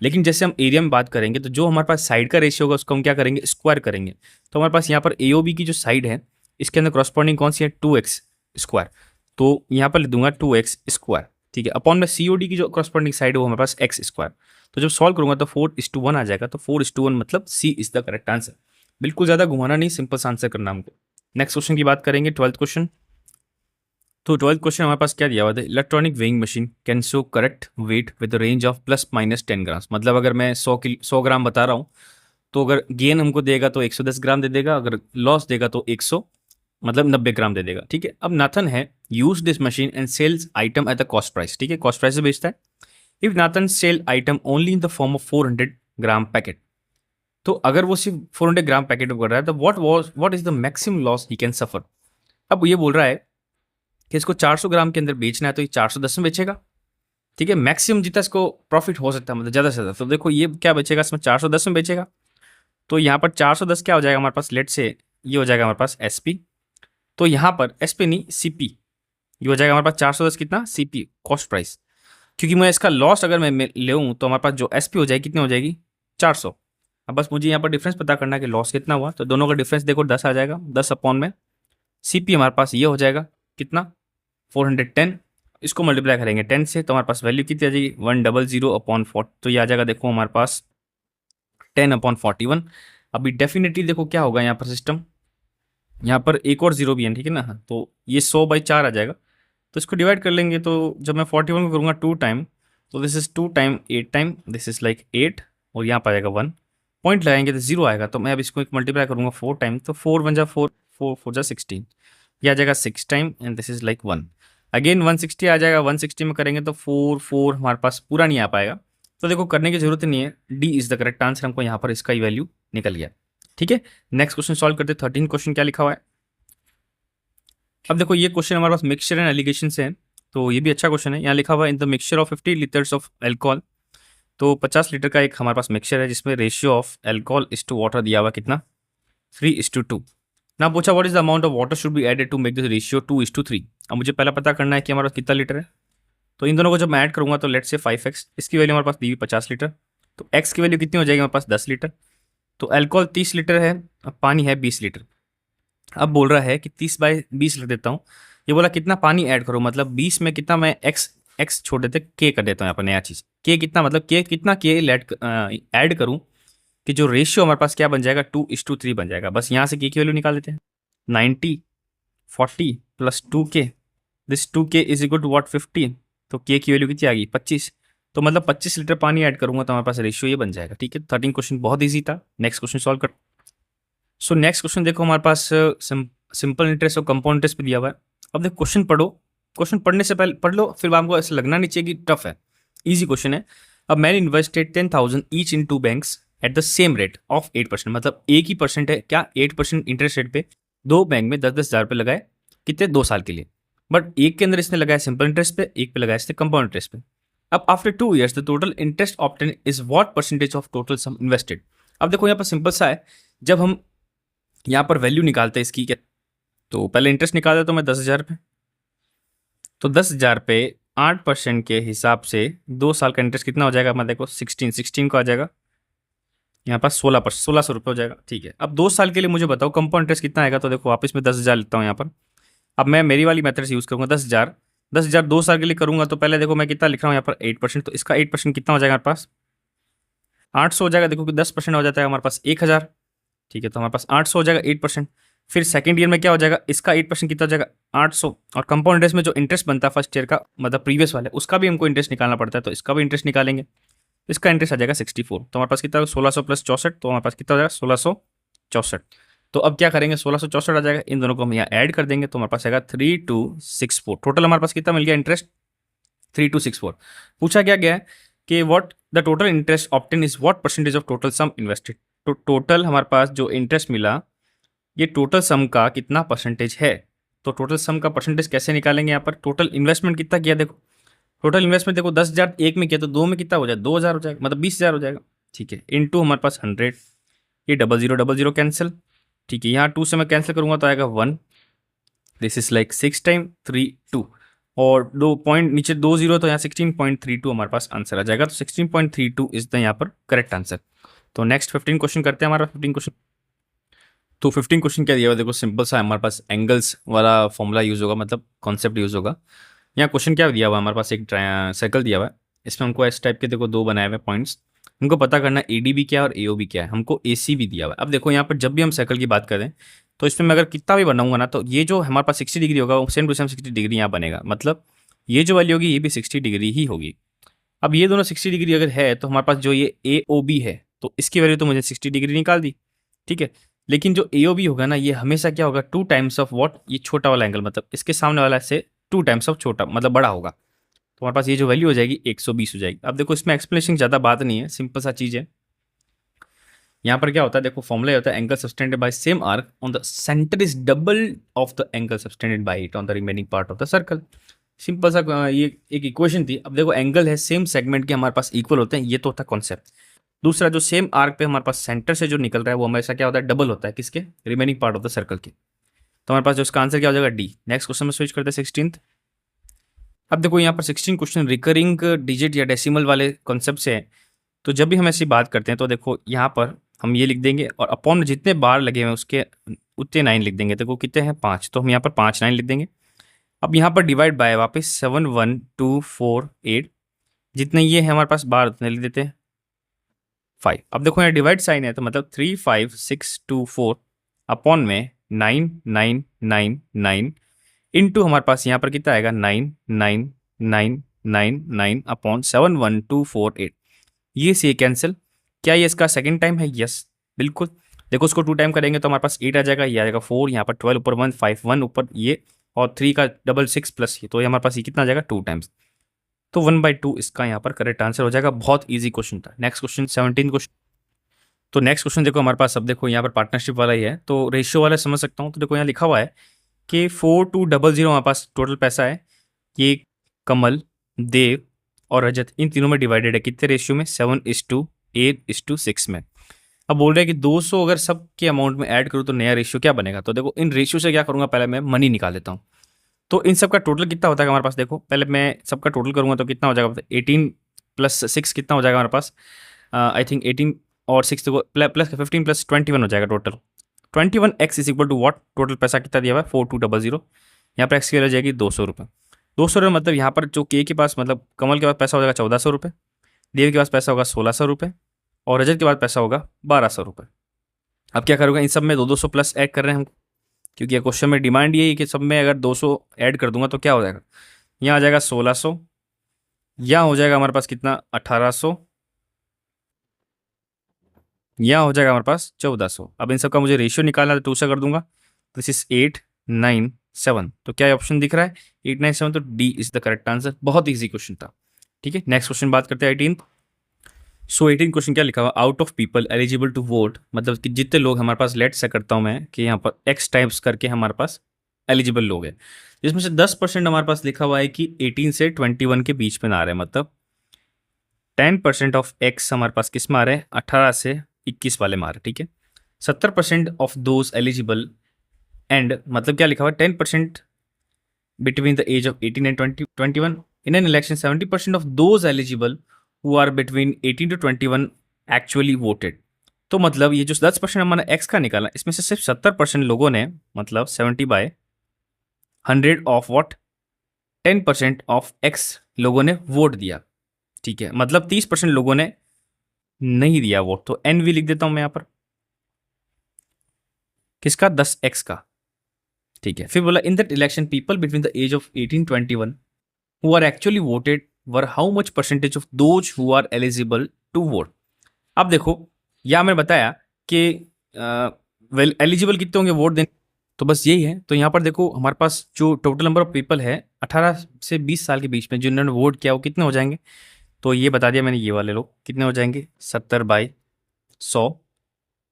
लेकिन जैसे हम एरिया में बात करेंगे तो जो हमारे पास साइड का रेशियो होगा उसको हम क्या करेंगे, स्क्वायर करेंगे। तो हमारे पास यहाँ पर ए ओ बी की जो साइड है इसके अंदर क्रॉसपॉन्डिंग कौन सी है 2x स्क्वायर, तो यहाँ पर लिख दूंगा 2x स्क्वायर। ठीक है, अपॉन में सी ओ डी की जो क्रॉसपॉन्डिंग साइड है वो हमारे पास x स्क्वायर। तो जब सॉल्व करूंगा तो 4:1 आ जाएगा, तो 4:1 मतलब सी इज द करेक्ट आंसर। बिल्कुल ज़्यादा घुमाना नहीं, सिंपल सा आंसर करना हमको। नेक्स्ट क्वेश्चन की बात करेंगे 12th क्वेश्चन। तो 12th क्वेश्चन हमारे पास क्या दिया हुआ था, electronic weighing machine can show correct weight with range of ±10 grams. मतलब अगर मैं 100 ग्राम बता रहा हूँ तो अगर गेन हमको देगा तो 110 ग्राम दे देगा, अगर लॉस देगा तो 100 मतलब 90 ग्राम दे देगा। ठीक है, अब नाथन है use this machine and sells item at the cost price. ठीक है, कॉस्ट प्राइस से बेचता है। If Nathan sell item only in the form of 400 gram packet, तो अगर वो सिर्फ 400 ग्राम पैकेट में कर रहा है तो what is the maximum loss he can suffer. अब ये बोल रहा है कि इसको 400 ग्राम के अंदर बेचना है तो ये 410 में बेचेगा, ठीक है। मैक्सिमम जितना इसको प्रॉफिट हो सकता है, मतलब ज़्यादा से ज़्यादा, तो देखो ये क्या बेचेगा, इसमें 410 में बेचेगा। तो यहाँ पर 410 क्या हो जाएगा हमारे पास, लेट से ये हो जाएगा हमारे पास एसपी। तो यहाँ पर एसपी नहीं सीपी, ये हो जाएगा हमारे पास 410 कितना, सीपी कॉस्ट प्राइस। क्योंकि मैं इसका लॉस अगर मैं लूँ तो हमारे पास जो एसपी हो जाएगी कितनी हो जाएगी, 400। अब बस मुझे यहाँ पर डिफरेंस पता करना है कि लॉस कितना हुआ, तो दोनों का डिफरेंस देखो 10 आ जाएगा, 10 अपॉन में सीपी हमारे पास ये हो जाएगा कितना, 410। इसको मल्टीप्लाई करेंगे 10 से तो हमारे पास वैल्यू कितनी आ जाएगी, 100 अपॉन 4, तो ये आ जाएगा देखो हमारे पास 10/41। अभी डेफिनेटली देखो क्या होगा यहाँ पर सिस्टम, यहाँ पर एक और जीरो भी है, ठीक है ना, तो ये 100/4 आ जाएगा। तो इसको डिवाइड कर लेंगे, तो जब मैं 41 को करूँगा 2 टाइम, तो this is 2 time 8 time, this is like 8, और यहाँ पर आएगा 1, पॉइंट लगाएंगे तो जीरो आएगा। तो मैं अब इसको एक मल्टीप्लाई करूँगा 4 टाइम, तो 4 1 जा 4, 4 4 जा 16, ये आ जाएगा 6 time, and this is like 1। Again 160 आ जाएगा, 160 में करेंगे तो 4 4 हमारे पास पूरा नहीं आ पाएगा। तो देखो करने की जरूरत नहीं है, D is the correct answer, हमको यहाँ पर इसका ही वैल्यू निकल गया, ठीक है। नेक्स्ट क्वेश्चन सॉल्व करते, 13 क्वेश्चन क्या लिखा हुआ है। अब देखो ये क्वेश्चन हमारे पास मिक्सचर एंड एलिगेशन से है, तो ये भी अच्छा क्वेश्चन है। यहाँ लिखा हुआ है in the mixture of 50 litres of alcohol, तो 50 लीटर का एक हमारे पास मिक्सचर है जिसमें ratio of alcohol is to water दिया हुआ कितना, 3:2। ना पूछा what is the amount of water should be added to make this ratio 2:3। अब मुझे पहला पता करना है कि हमारे पास कितना लीटर है, तो इन दोनों को जब मैं ऐड करूंगा तो लेट से 5x, इसकी वैल्यू हमारे पास दी हुई 50 लीटर, तो x की वैल्यू कितनी हो जाएगी हमारे पास 10 लीटर। तो अल्कोहल 30 लीटर है, अब पानी है 20 लीटर। अब बोल रहा है कि 30/20 लिख देता हूँ, ये बोला कितना पानी ऐड करो, मतलब 20 में कितना मैं x छोड़ देते k कर देता हूँ यहाँ पर नया चीज़, k कितना, मतलब k कितना k ऐड करूँ कि जो रेशियो हमारे पास क्या बन जाएगा, 2:3 बन जाएगा। बस यहाँ से k की वैल्यू निकाल देते हैं, 90 40 plus 2k, this 2k is equal to what 50, तो k की वैल्यू कितनी आ गई 25। तो मतलब 25 लीटर पानी ऐड करूंगा तो हमारे पास रेशियो ये बन जाएगा, ठीक है। 13 क्वेश्चन बहुत ईजी था, नेक्स्ट क्वेश्चन सॉल्व कर। सो नेक्स्ट क्वेश्चन देखो हमारे पास सिंपल इंटरेस्ट और कंपाउंड इंटरेस्ट भी दिया हुआ है। अब देखो क्वेश्चन पढ़ो, क्वेश्चन पढ़ने से पहले पढ़ लो, फिर आपको ऐसा लगना नहीं चाहिए कि टफ है, ईजी क्वेश्चन है। अब मैंने invested 10,000 each in 2 banks at the same rate of 8%, मतलब एक ही परसेंट है क्या, 8% इंटरेस्ट रेट पे दो बैंक में 10-10 हज़ार रुपये लगाए, कितने, 2 साल के लिए। बट एक के अंदर इसने लगाया सिंपल इंटरेस्ट पे, एक पे लगाया इसने कंपाउंड इंटरेस्ट पे। अब after 2 years the total interest obtain is what percentage of total sum invested. अब देखो यहाँ पर सिंपल सा है, जब हम यहाँ पर वैल्यू निकालते हैं इसकी क्या, तो पहले इंटरेस्ट निकाल देता हूँ मैं 10,000 पे, तो 10,000 पे 8% के हिसाब से 2 साल का इंटरेस्ट कितना हो जाएगा, मैं देखो 16 को आ जाएगा यहाँ पर 1600 रुपये हो जाएगा, ठीक है। अब 2 साल के लिए मुझे बताओ कंपाउंड इंटरेस्ट कितना आएगा, तो देखो वापस में 10,000 लेता हूँ यहाँ पर। अब मैं मेरी वाली मेथड से यूज़ करूँगा 10,000 2 साल के लिए करूँगा, तो पहले देखो मैं कितना लिख रहा हूँ यहाँ पर 8%, तो इसका 8% कितना हो जाएगा हमारे पास 800 हो जाएगा। देखो कि 10% हो जाता है हमारे पास 1,000, ठीक है, तो हमारे पास 800 हो जाएगा 8%। फिर सेकंड ईयर में क्या हो जाएगा, इसका 8% कितना हो जाएगा 800, और कंपाउंड इंटरेस्ट में जो इंटरेस्ट बनता है फर्स्ट ईयर का, मतलब प्रीवियस वाले, उसका भी हमको इंटरेस्ट निकालना पड़ता है, तो इसका भी इंटरेस्ट निकालेंगे, तो इसका इंटरेस्ट आ जाएगा 64। तो हमारे पास कितना 1600 प्लस 64, तो हमारे पास कितना हो जाएगा 1664। तो अब क्या करेंगे, 1664 आ जाएगा, इन दोनों को हम यहाँ ऐड कर देंगे, तो हमारे पास आएगा 3264। टोटल हमारे पास कितना मिल गया इंटरेस्ट 3264। पूछा क्या गया है कि what the total interest obtain is what percentage of total sum invested. तो टोटल हमारे पास जो इंटरेस्ट मिला ये टोटल सम का कितना परसेंटेज है। तो टोटल सम का परसेंटेज कैसे निकालेंगे, यहाँ पर टोटल इन्वेस्टमेंट कितना किया, देखो टोटल इन्वेस्टमेंट देखो 10,000 एक में किया, तो दो में कितना हो जाएगा 2,000 हो जाएगा, मतलब 20,000 हो जाएगा, ठीक है। इनटू हमारे पास 100, ये 0000 कैंसिल, ठीक है। यहाँ 2 से मैं कैंसिल करूँगा तो आएगा 1, दिस इज लाइक 6 टाइम 3 2, और 2 पॉइंट नीचे 2 0, तो यहाँ 16.32 हमारे पास आंसर आ जाएगा। तो 16.32 इज द यहाँ पर करेक्ट आंसर। तो नेक्स्ट 15 क्वेश्चन करते हैं, हमारा 15 क्वेश्चन। तो 15 क्वेश्चन क्या दिया हुआ, देखो सिंपल सा हमारे पास एंगल्स वाला फॉर्मूला यूज़ होगा, मतलब कॉन्सेप्ट यूज़ होगा। यहाँ क्वेश्चन क्या दिया हुआ है, हमारे पास एक सर्कल दिया हुआ है, इसमें हमको इस टाइप के देखो 2 बनाए हुए पॉइंट्स, हमको पता करना है ADB क्या है और AOB क्या है, हमको AC भी दिया हुआ है। अब देखो यहाँ पर जब भी हम सर्कल की बात करें तो इसमें मैं अगर कितना भी बनाऊंगा ना, तो ये जो हमारे पास 60 डिग्री होगा वो सेम टू सेम 60 डिग्री यहाँ बनेगा, मतलब ये जो वैल्यू होगी ये भी 60 डिग्री ही होगी। अब ये दोनों 60 डिग्री अगर है तो हमारे पास जो ये AOB है, तो इसकी वैल्यू तो मुझे 60 डिग्री निकाल दी, ठीक है। लेकिन जो AOB होगा ना, ये हमेशा क्या होगा 2 टाइम्स ऑफ व्हाट, ये छोटा वाला एंगल, मतलब इसके सामने वाला से 2 टाइम्स ऑफ छोटा, मतलब बड़ा होगा। तो हमारे पास ये जो वैल्यू हो जाएगी 120 हो जाएगी। अब देखो इसमें एक्सप्लेनेशन ज़्यादा बात नहीं है, सिंपल सा चीज़ है। यहाँ पर क्या होता है, देखो फॉर्मूला होता है angle subtended by same arc on the centre is double of the angle subtended by it on the remaining part of the circle. Simple सा ये एक इक्वेशन थी। अब देखो एंगल है सेम सेगमेंट के हमारे पास इक्वल होते हैं, ये तो होता है कॉन्सेप्ट। दूसरा जो सेम आर्क पे हमारे पास सेंटर से जो निकल रहा है वो हमेशा क्या होता है, डबल होता है किसके, remaining part of the circle के। तो हमारे पास जो इसका आंसर क्या हो जाएगा, डी। नेक्स्ट क्वेश्चन में स्विच करते हैं 16th। अब देखो यहाँ पर 16 क्वेश्चन रिकरिंग डिजिट या डेसिमल वाले कॉन्सेप्ट से है। तो जब भी हम ऐसी बात करते हैं तो देखो यहाँ पर हम ये लिख देंगे और अपॉन में जितने बार लगे हुए हैं उसके उतने 9 लिख देंगे। देखो कितने हैं, 5, तो हम यहाँ पर 5 9 लिख देंगे। अब यहाँ पर डिवाइड बाय वापस 7 1 2 4 8, जितने ये है हमारे पास बार उतने लिख देते हैं 5। अब देखो यहाँ डिवाइड साइन है तो मतलब 3 5 6 2 4 अपॉन में 9 9 9 9 इनटू हमारे पास यहाँ पर कितना आएगा 9 9 9 9 9 अपॉन 7 1 2 4 8। ये से कैंसिल। क्या ये इसका सेकंड टाइम है, यस बिल्कुल। देखो उसको 2 टाइम करेंगे तो हमारे पास 8 आ जाएगा, ये आ जाएगा 4, यहाँ पर 12 ऊपर 1 5 1 ऊपर ये और 3 का डबल 6 प्लस ये, तो ये हमारे पास ये कितना आ जाएगा 2 टाइम्स। तो 1/2 इसका यहाँ पर करेक्ट आंसर हो जाएगा। बहुत ईजी क्वेश्चन था। Next question 17 question. तो नेक्स्ट क्वेश्चन देखो हमारे पास, अब देखो यहाँ पर पार्टनरशिप वाला ही है तो रेशियो वाला समझ सकता हूँ। तो देखो यहाँ लिखा हुआ है कि 4200 हमारे पास टोटल पैसा है। ये कमल, देव और रजत इन तीनों में डिवाइडेड है कितने रेशियो में, 7:8:6 में। अब बोल रहे हैं कि 200 अगर सब के अमाउंट में ऐड करूँ तो नया रेशियो क्या बनेगा। तो देखो इन रेशियो से क्या करूँगा, पहले मैं मनी निकाल लेता हूँ। तो इन सब का टोटल कितना होता है हमारे पास, देखो पहले मैं सबका टोटल करूँगा तो कितना हो जाएगा, 18 + 6 कितना हो जाएगा हमारे पास, आई थिंक 18 और 6 देखो प्लस 15 + 21 हो जाएगा total 21x is equal to what, total पैसा कितना दिया हुआ है 4200। यहाँ पर एक्स की वैल्यू जाएगी 200 रुपये। 200 रुपये मतलब यहाँ पर जो के के पास मतलब कमल के पास पैसा हो जाएगा 1400 रुपये, देव के पास पैसा होगा 1600 रुपये और रजत के पास पैसा होगा 1200 रुपये। अब क्या करूँगा, इन सब में 200 प्लस ऐड कर रहे हैं हम, क्योंकि क्वेश्चन में डिमांड ये है कि सब में अगर 200 ऐड कर दूंगा तो क्या हो जाएगा, यहाँ आ जाएगा 1600, यहाँ हो जाएगा हमारे पास कितना 1800, यहाँ हो जाएगा हमारे पास 1400। अब इन सब का मुझे रेशियो निकालना है तो 2 से कर दूंगा। दिस इज 8 9 7, तो क्या ऑप्शन दिख रहा है 8 9 7, तो D is the correct answer. बहुत ईजी क्वेश्चन था। ठीक है, नेक्स्ट क्वेश्चन बात करते हैं 18। सो 18 क्वेश्चन क्या लिखा हुआ, out of people eligible to vote, मतलब कि जितने लोग हमारे पास, लेट से करता हूँ मैं कि यहाँ पर एक्स टाइप्स करके हमारे पास एलिजिबल लोग हैं, जिसमें से 10% हमारे पास लिखा हुआ है कि 18 से 21 के बीच में ना आ रहे हैं, मतलब 10% ऑफ एक्स हमारे पास किस में आ रहे हैं, 18 से 21 वाले में आ रहे हैं। ठीक है, 70% ऑफ दोज एलिजिबल एंड, मतलब क्या लिखा हुआ है 10% between the age of 18 and 21 in an election, 70% of those eligible who are between 18 to 21 actually voted। तो मतलब ये जो 10% हमारा एक्स का निकाला, इसमें से सिर्फ 70% लोगों ने, मतलब 70/100 ऑफ वॉट, 10% ऑफ एक्स लोगों ने वोट दिया। ठीक है, मतलब 30% लोगों ने नहीं दिया वोट। तो एन वी लिख देता हूं मैं यहां पर, किसका, 10x का। ठीक है, फिर बोला in that election people between the age of 18-21 who are actually voted were how much percentage of those who are eligible to vote। अब देखो यहाँ मैंने बताया कि वेल एलिजिबल कितने होंगे वोट देने, तो बस यही है। तो यहाँ पर देखो हमारे पास जो टोटल नंबर ऑफ पीपल है 18 से 20 साल के बीच में जिन्होंने वोट किया वो कितने हो जाएंगे, तो ये बता दिया मैंने, ये वाले लोग कितने हो जाएंगे 70/100,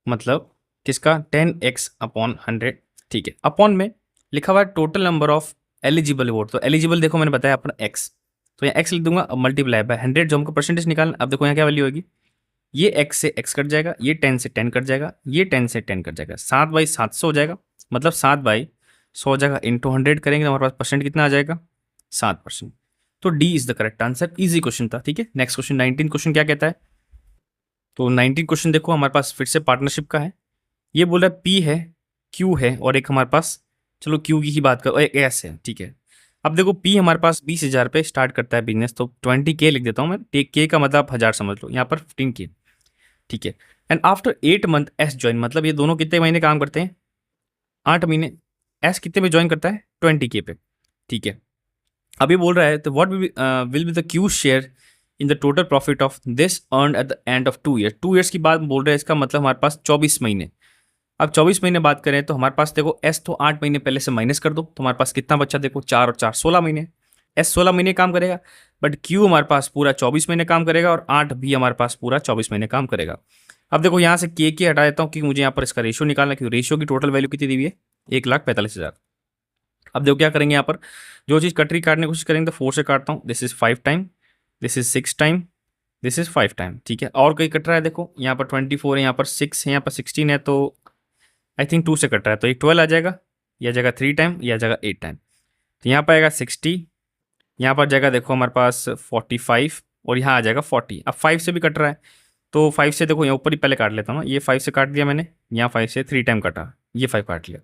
मतलब किसका 10x/100। ठीक है, अपॉन में लिखा हुआ है total number of eligible vote. तो एलिजिबल देखो मैंने बताया अपना एक्स, तो यहाँ एक्स लिख दूंगा, अब मल्टीप्लाई बाय 100 जो हमको परसेंटेज निकालना। अब देखो यहाँ क्या वैल्यू होगी, ये एक्स से एक्स कट जाएगा, ये 10 से 10 कट जाएगा, ये 10 से 10 कट जाएगा, 7/700 हो जाएगा, मतलब 7/100 हो जाएगा, इंटू 100 करेंगे तो हमारे पास परसेंट कितना आ जाएगा 7%। तो D is the correct answer. Easy question था। ठीक है, नेक्स्ट क्वेश्चन 19 क्वेश्चन क्या कहता है। तो 19 क्वेश्चन देखो हमारे पास फिर से पार्टनरशिप का है। ये बोल रहा है पी है, क्यू है और एक हमारे पास, चलो क्यू की ही बात करो, एक एस है। ठीक है, अब देखो पी हमारे पास 20,000 पे स्टार्ट करता है बिजनेस, तो 20K लिख देता हूँ मैं, के का मतलब 1000 समझ लो, यहाँ पर 15K। ठीक है, and after 8 month S join, मतलब ये दोनों कितने महीने काम करते हैं 8 महीने। एस कितने पे ज्वाइन करता है 20K पे। ठीक है, अभी बोल रहा है तो what will be the Q share in the total profit of this earn eight the end of 2 year. 2 years की बात बोल रहे हैं, इसका मतलब हमारे पास 24 महीने। अब 24 महीने बात करें तो हमारे पास देखो एस तो 8 महीने पहले से माइनस कर दो, तो हमारे पास कितना बच्चा, देखो 4 और 4 16 महीने। एस 16 महीने काम करेगा, बट क्यू हमारे पास पूरा 24 महीने काम करेगा और 8 भी हमारे पास पूरा 24 महीने काम करेगा। अब देखो यहाँ से के हटा देता हूँ क्योंकि मुझे यहाँ पर इसका रेशियो निकालना है, क्योंकि रेशियो की टोटल वैल्यू कितनी दी हुई है 1,45,000। अब देखो क्या करेंगे, यहाँ पर जो चीज़ कट रही काटने की कोशिश करेंगे तो 4 से काटता हूँ, this is 5 time, this is 6 time, this is 5 time, ठीक है। और कहीं कट रहा है, देखो यहाँ पर 24 है, यहाँ पर 6 है, यहाँ पर 16 है, तो आई थिंक 2 से कट रहा है, तो एक 12 आ जाएगा, यह आ जाएगा 3 टाइम, यह आ जाएगा 8 टाइम। तो यहाँ पर आएगा 60, यहाँ पर जाएगा देखो हमारे पास 45, और यहाँ आ जाएगा 40। अब 5 से भी कट रहा है, तो 5 से देखो यहाँ ऊपर ही पहले काट लेता हूँ ना, ये 5 से काट दिया मैंने, यहाँ 5 से 3 टाइम कटा, ये 5 काट लिया,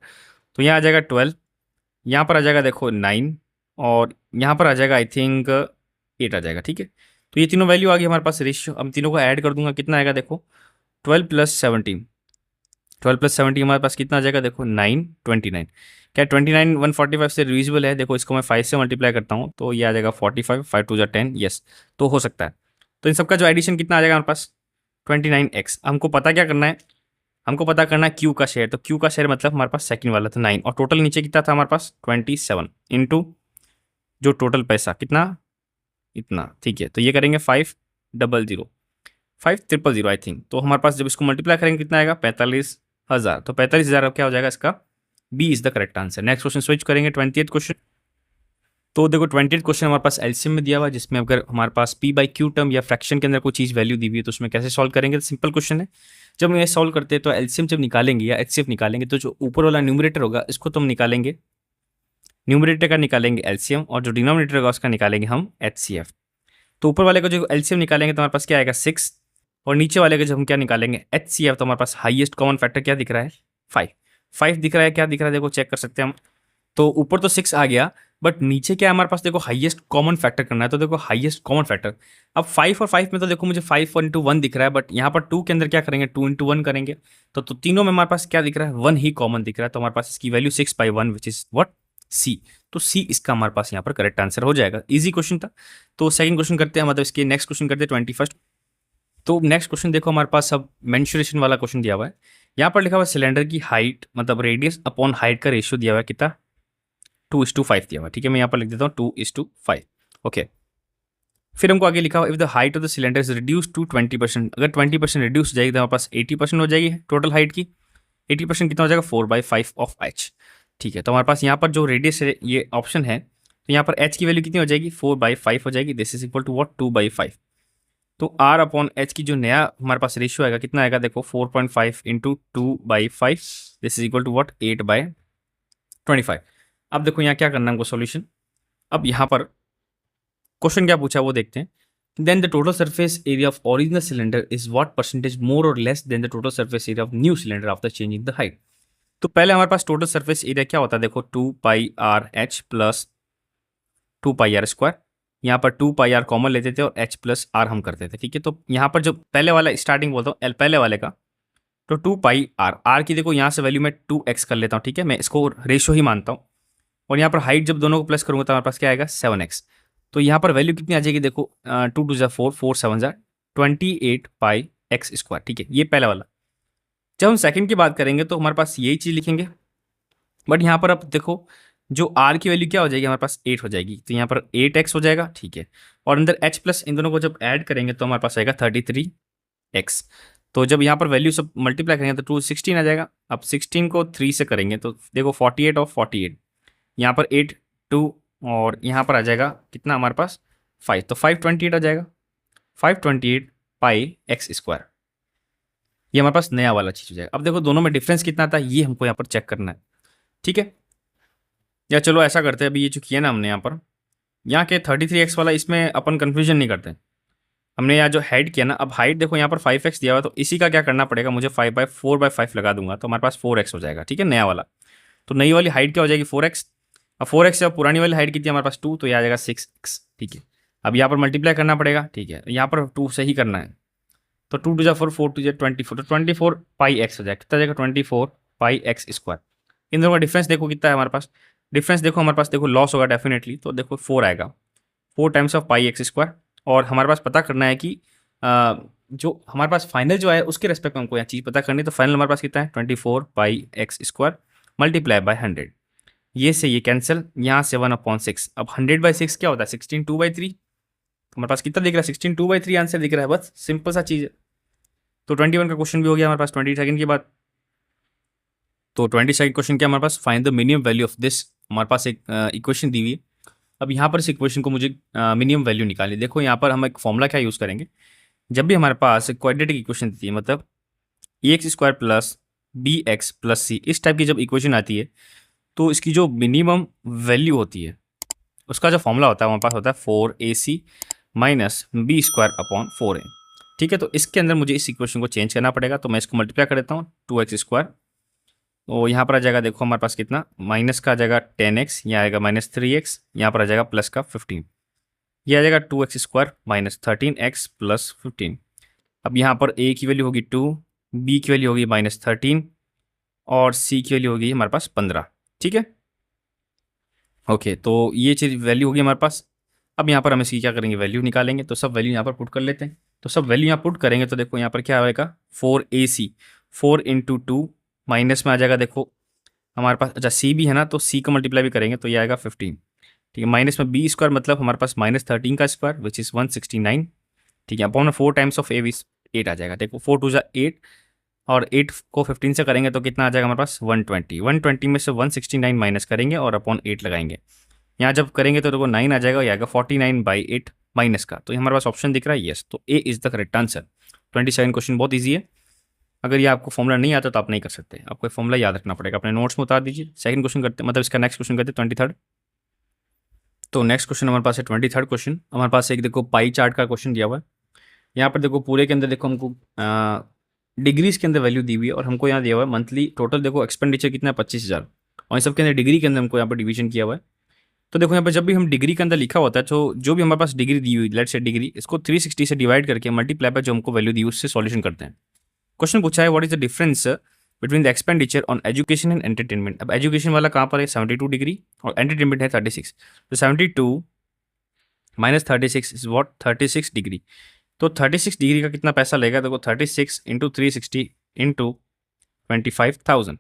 तो यहाँ आ जाएगा 12, यहाँ पर आ जाएगा देखो 9, और यहाँ पर आ जाएगा आई थिंक 8 आ जाएगा, ठीक है। तो ये तीनों वैल्यू आ गई हमारे पास रेशियो। अब तीनों को ऐड कर दूंगा, कितना आएगा देखो 12 प्लस 17, 12 प्लस 17 हमारे पास कितना आ जाएगा देखो 9, 29। क्या 29 145 से रिविजिबल है? देखो इसको मैं 5 से मल्टीप्लाई करता हूँ तो ये आ जाएगा 45, 5 टू 10, यस, तो हो सकता है। तो इन सबका जो एडिशन कितना आ जाएगा हमारे पास 29x। हमको पता क्या करना है, हमको पता करना है क्यू का शेयर, तो क्यू का शेयर मतलब हमारे पास सेकंड वाला था 9, और टोटल नीचे कितना था हमारे पास 27 इंटू जो टोटल पैसा कितना, इतना, ठीक है। तो ये करेंगे 500, 500 आई थिंक। तो हमारे पास जब इसको मल्टीप्लाई करेंगे कितना आएगा 45,000, तो 45,000 अब क्या हो जाएगा इसका, B is the correct answer. Next question switch करेंगे 20th क्वेश्चन। तो देखो 20th क्वेश्चन हमारे पास एलसीएम में दिया हुआ है, जिसमें अगर हमारे पास पी बाई क्यू टर्म या फ्रैक्शन के अंदर कोई चीज़ वैल्यू दी हुई है तो उसमें कैसे सॉल्व करेंगे। तो सिंपल क्वेश्चन है, जब हम ये सॉल्व करते हैं तो एलसीएम जब निकालेंगे या एचसीएफ निकालेंगे तो जो ऊपर वाला न्यूमरेटर होगा इसको तो हम निकालेंगे, न्यूमरेटर का निकालेंगे एलसीएम, और जो डिनोमिनेटर होगा उसका निकालेंगे हम एचसीएफ। तो ऊपर वाले को जो एलसीएम निकालेंगे तो हमारे पास क्या आएगा 6, और नीचे वाले का जब हम क्या निकालेंगे एचसीएफ, तो हमारे पास हाईएस्ट कॉमन फैक्टर क्या दिख रहा है 5, 5 दिख रहा है, क्या दिख रहा है देखो चेक कर सकते हैं हम। तो ऊपर तो 6 आ गया, बट नीचे क्या है हमारे पास देखो हाईएस्ट कॉमन फैक्टर करना है, तो देखो हाईएस्ट कॉमन फैक्टर। अब 5 और 5 में तो देखो मुझे 5 इंटू 1 दिख रहा है, बट यहाँ पर 2 के अंदर क्या करेंगे 2 इंटू 1 करेंगे, तो तीनों में हमारे पास क्या दिख रहा है 1 ही कॉमन दिख रहा है, तो हमारे पास इसकी वैल्यू 6/1 विच इज व्हाट सी। तो सी इसका हमारे पास यहाँ पर करेक्ट आंसर हो जाएगा। इजी क्वेश्चन था। तो सेकंड क्वेश्चन करते हैं, मतलब इसके नेक्स्ट क्वेश्चन करते हैं 21st। तो नेक्स्ट क्वेश्चन देखो हमारे पास अब मेंसुरेशन वाला क्वेश्चन दिया हुआ है। यहाँ पर लिखा हुआ है सिलेंडर की हाइट मतलब रेडियस अपॉन हाइट का रेशियो दिया हुआ है कितना 2:5 दिया हुआ है, ठीक है। मैं यहाँ पर लिख देता हूँ 2:5, ओके। फिर हमको आगे लिखा हुआ if the height of the cylinder is reduce to 20%, अगर 20% रिड्यूस हो जाएगी तो हमारे पास 80% हो जाएगी टोटल हाइट की। 80% कितना हो जाएगा 4/5 ऑफ एच, ठीक है। तो हमारे पास यहाँ पर जो रेडियस है ये ऑप्शन है, तो यहाँ पर एच की वैल्यू कितनी हो जाएगी 4/5 हो जाएगी, this is equal to what 2/5। तो आर अपॉन एच की जो नया हमारे पास रेशियो आएगा कितना आएगा देखो 4.5 into 2/5, this is equal to what 8/25। अब देखो यहाँ क्या करना है हमको सॉल्यूशन। अब यहाँ पर क्वेश्चन क्या पूछा वो देखते हैं। Then the total surface area of original cylinder is what percentage more or less than the total surface area of new cylinder after changing the height. तो पहले हमारे पास टोटल सरफेस एरिया क्या होता है देखो 2πr/h प्लस 2πr²। यहाँ पर 2πr common लेते थे और h प्लस r हम करते थे, ठीक है। तो यहाँ पर जो पहले वाला स्टार्टिंग बोलता हूँ पहले वाले का, तो 2πr, r की देखो यहाँ से वैल्यू मैं 2x कर लेता हूँ, ठीक है, मैं इसको रेशियो ही मानता हूँ। और यहाँ पर हाइट जब दोनों को प्लस करूँगा तो हमारे पास क्या आएगा 7x। तो यहाँ पर वैल्यू कितनी आ जाएगी देखो 2 2 4 4 7 28πx², ठीक है, ये पहला वाला। जब हम सेकंड की बात करेंगे तो हमारे पास यही चीज़ लिखेंगे, बट यहाँ पर अब देखो जो r की वैल्यू क्या हो जाएगी हमारे पास 8 हो जाएगी, तो यहाँ पर 8x हो जाएगा, ठीक है। और अंदर h प्लस इन दोनों को जब ऐड करेंगे तो हमारे पास आएगा 33x। तो जब यहाँ पर वैल्यू सब मल्टीप्लाई करेंगे तो 216 आ जाएगा। अब 16 को 3 से करेंगे तो देखो 48 और 48, यहाँ पर 8 2, और यहाँ पर आ जाएगा कितना हमारे पास 5, तो 528 आ जाएगा 528πx²। ये हमारे पास नया वाला चीज़ हो जाएगा। अब देखो दोनों में डिफरेंस कितना था ये हमको यहाँ पर चेक करना है, ठीक है। या चलो ऐसा करते हैं, अभी ये जो किया ना हमने यहाँ के 33x वाला, इसमें अपन कंफ्यूजन नहीं करते। हमने यहाँ जो हाइट किया ना, अब हाइट देखो यहाँ पर 5x दिया हुआ, तो इसी का क्या करना पड़ेगा मुझे 4/5 लगा दूंगा तो हमारे पास 4x हो जाएगा, ठीक है, नया वाला। तो नई वाली हाइट क्या हो जाएगी 4x। अब 4x से अब पुरानी वाली हाइट कितनी हमारे पास 2, तो यह आ जाएगा 6x, ठीक है। अब यहाँ पर मल्टीप्लाई करना पड़ेगा, ठीक है, यहाँ पर 2 से ही करना है, तो 2 2 4 4 2 24, तो 24πx हो जाएगा, कितना जाएगा 24πx²। इन दोनों का डिफरेंस देखो कितना है हमारे पास, डिफरेंस देखो हमारे पास देखो लॉस होगा डेफिनेटली, तो देखो 4 आएगा, 4 टाइम्स ऑफ πx²। और हमारे पास पता करना है कि जो हमारे पास फाइनल जो है उसके रेस्पेक्ट में हमको यहाँ चीज़ पता करनी है। तो फाइनल हमारे पास कितना है 24πx² मल्टीप्लाई बाय 100, ये से ये कैंसिल, यहाँ से 1/6। अब 100/6 क्या होता है 16 2/3, तो हमारे पास कितना दिख रहा है 16 2/3 आंसर दिख रहा है, बस सिंपल सा चीज़ है। तो 21 का क्वेश्चन भी हो गया हमारे पास 22 के बाद। तो 22 क्वेश्चन क्या हमारे पास, find the minimum value of this. हमारे पास एक इक्वेशन दी हुई है। अब यहाँ पर इस इक्वेशन को मुझे मिनिमम वैल्यू निकालनी। देखो यहाँ पर हम एक फॉर्मूला क्या यूज़ करेंगे, जब भी हमारे पास एक क्वाड्रेटिक इक्वेशन दी है, मतलब A X square plus B X plus C, इस टाइप की जब इक्वेशन आती है तो इसकी जो मिनिमम वैल्यू होती है उसका जो फॉर्मूला होता है हमारे पास होता है 4ac minus B square upon 4a। ठीक है, तो इसके अंदर मुझे इस इक्वेशन को चेंज करना पड़ेगा, तो मैं इसको मल्टीप्लाई कर देता हूँ 2x स्क्वायर। तो यहाँ पर आ जाएगा, देखो हमारे पास कितना, माइनस का आ जाएगा 10x, यहाँ आएगा -3x, यहाँ पर आ जाएगा प्लस का 15, ये आ जाएगा 2x square minus 13x plus 15। अब यहाँ पर a की वैल्यू होगी 2, b की वैल्यू होगी -13 और c की वैल्यू होगी हमारे पास 15। ठीक है, ओके, तो ये चीज़ वैल्यू होगी हमारे पास। अब यहाँ पर हम इसकी क्या करेंगे, वैल्यू निकालेंगे। तो सब वैल्यू यहाँ पर पुट कर लेते हैं। तो सब वैल्यू यहाँ पुट करेंगे तो देखो यहाँ पर क्या आएगा, 4ac, 4 इंटू 2 माइनस में आ जाएगा, देखो हमारे पास, अच्छा c भी है ना, तो c का मल्टीप्लाई भी करेंगे तो ये आएगा 15। ठीक है, माइनस में बी स्क्वायर मतलब हमारे पास -13 का स्क्वायर विच इज़ 169। ठीक है, अपॉन में 4 टाइम्स ऑफ ए 8 आ जाएगा। देखो 4 2 8 और 8 को 15 से करेंगे तो कितना आ जाएगा हमारे पास 120। 120 में से 169 माइनस करेंगे और अपॉन 8 लगाएंगे। यहाँ जब करेंगे तो देखो 9 आ जाएगा, ये आएगा 49/8 माइनस का। तो ये हमारे पास ऑप्शन दिख रहा है यस, तो A is the correct answer. 27 question बहुत ईजी है। अगर ये आपको फॉर्मूला नहीं आता तो आप नहीं कर सकते, आपको फॉर्मूला याद रखना पड़ेगा, अपने नोट्स में उतार दीजिए। सेकंड क्वेश्चन करते, मतलब इसका नेक्स्ट क्वेश्चन करते 23rd। तो नेक्स्ट क्वेश्चन हमारे पास है 23rd क्वेश्चन। हमारे पास एक देखो पाई चार्ट का क्वेश्चन दिया हुआ है। यहाँ पर देखो पूरे के अंदर देखो हमको डिग्रीज के अंदर वैल्यू दी हुई है और हमको यहाँ दिया हुआ है मंथली टोटल, देखो एक्सपेंडिचर कितना है 25,000 और इन सब के अंदर डिग्री के अंदर हमको यहाँ पर डिवीजन किया हुआ है। तो देखो यहाँ पर जब भी हम डिग्री के अंदर लिखा होता है तो जो भी हमारे पास डिग्री दी हुई, लेट्स से डिग्री, इसको 360 से डिवाइड करके मल्टीप्लाई पर जो हमको वैल्यू दी उससे सॉल्यूशन करते हैं। क्वेश्चन पूछा है what is the difference between the expenditure on education and entertainment. अब एजुकेशन वाला कहाँ पर है 72 डिग्री और एंटरटेनमेंट है 36। तो 72 माइनस 36 इज वॉट 36 डिग्री। तो 36 डिग्री का कितना पैसा लेगा, देखो 36 इंटू 360 इंटू 25,000।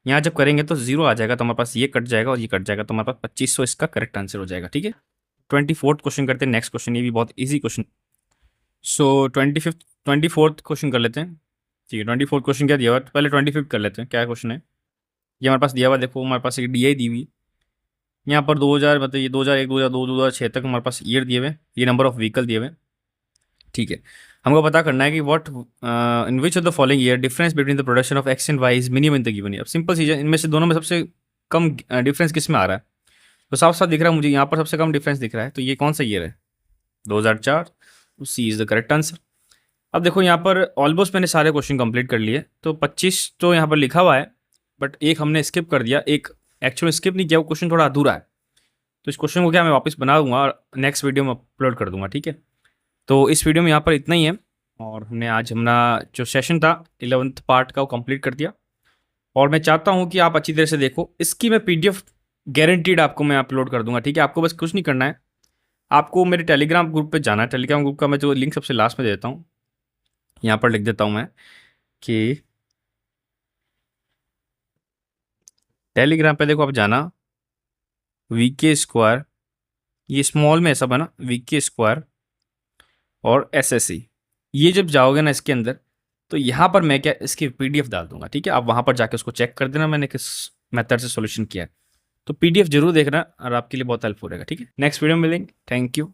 यहाँ जब करेंगे तो जीरो आ जाएगा, तो हमारे पास ये कट जाएगा और ये कट जाएगा, तो हमारे पास 2500 इसका करेक्ट आंसर हो जाएगा। ठीक है, 24th क्वेश्चन करते हैं। नेक्स्ट क्वेश्चन ये भी बहुत ईजी क्वेश्चन। सो 24th क्वेश्चन कर लेते हैं। ठीक है, 24th क्वेश्चन क्या दिया हुआ है, पहले 25th कर लेते हैं। क्या क्वेश्चन है ये हमारे पास दिया हुआ, देखो हमारे पास एक डी दी हुई, यहाँ पर 2000 मतलब ये 2001 2002 2006 तक हमारे पास ईयर दिए हुए, ये नंबर ऑफ व्हीकल दिए हुए। ठीक है, हमको पता करना है कि what in which of the following year difference between the production of X and Y is minimum in the given year. अब सिंपल चीज़ है, इनमें से दोनों में सबसे कम डिफरेंस किस में आ रहा है, तो साफ साफ दिख रहा है मुझे यहाँ पर सबसे कम डिफरेंस दिख रहा है, तो ये कौन सा ईयर है 2004। तो सी इज़ द करेक्ट आंसर। अब देखो यहाँ पर ऑलमोस्ट मैंने सारे क्वेश्चन कंप्लीट कर लिए, तो 25 तो यहाँ पर लिखा हुआ है, बट एक हमने स्किप कर दिया, एक एक्चुअली स्किप नहीं किया, वो क्वेश्चन थोड़ा अधूरा है। तो इस क्वेश्चन को क्या मैं वापस बना दूंगा और नेक्स्ट वीडियो में अपलोड कर दूंगा। ठीक है, तो इस वीडियो में यहाँ पर इतना ही है और हमने आज हमारा जो सेशन था 11th पार्ट का वो कंप्लीट कर दिया। और मैं चाहता हूँ कि आप अच्छी तरह से देखो, इसकी मैं PDF गारंटीड आपको मैं अपलोड कर दूंगा। ठीक है, आपको बस कुछ नहीं करना है, आपको मेरे टेलीग्राम ग्रुप पे जाना है। टेलीग्राम ग्रुप का मैं जो लिंक सबसे लास्ट में दे देता हूँ, यहाँ पर लिख देता हूँ मैं कि टेलीग्राम पे देखो आप जाना, VK स्क्वायर, ये स्मॉल में सब है ना, VK स्क्वायर और SSC, ये जब जाओगे ना इसके अंदर, तो यहाँ पर मैं क्या इसकी PDF डाल दूंगा। ठीक है, आप वहाँ पर जाके उसको चेक कर देना मैंने किस मेथड से सॉल्यूशन किया है। तो PDF जरूर देखना और आपके लिए बहुत हेल्प हो रहेगा। ठीक है, नेक्स्ट वीडियो में मिलेंगे। Thank you.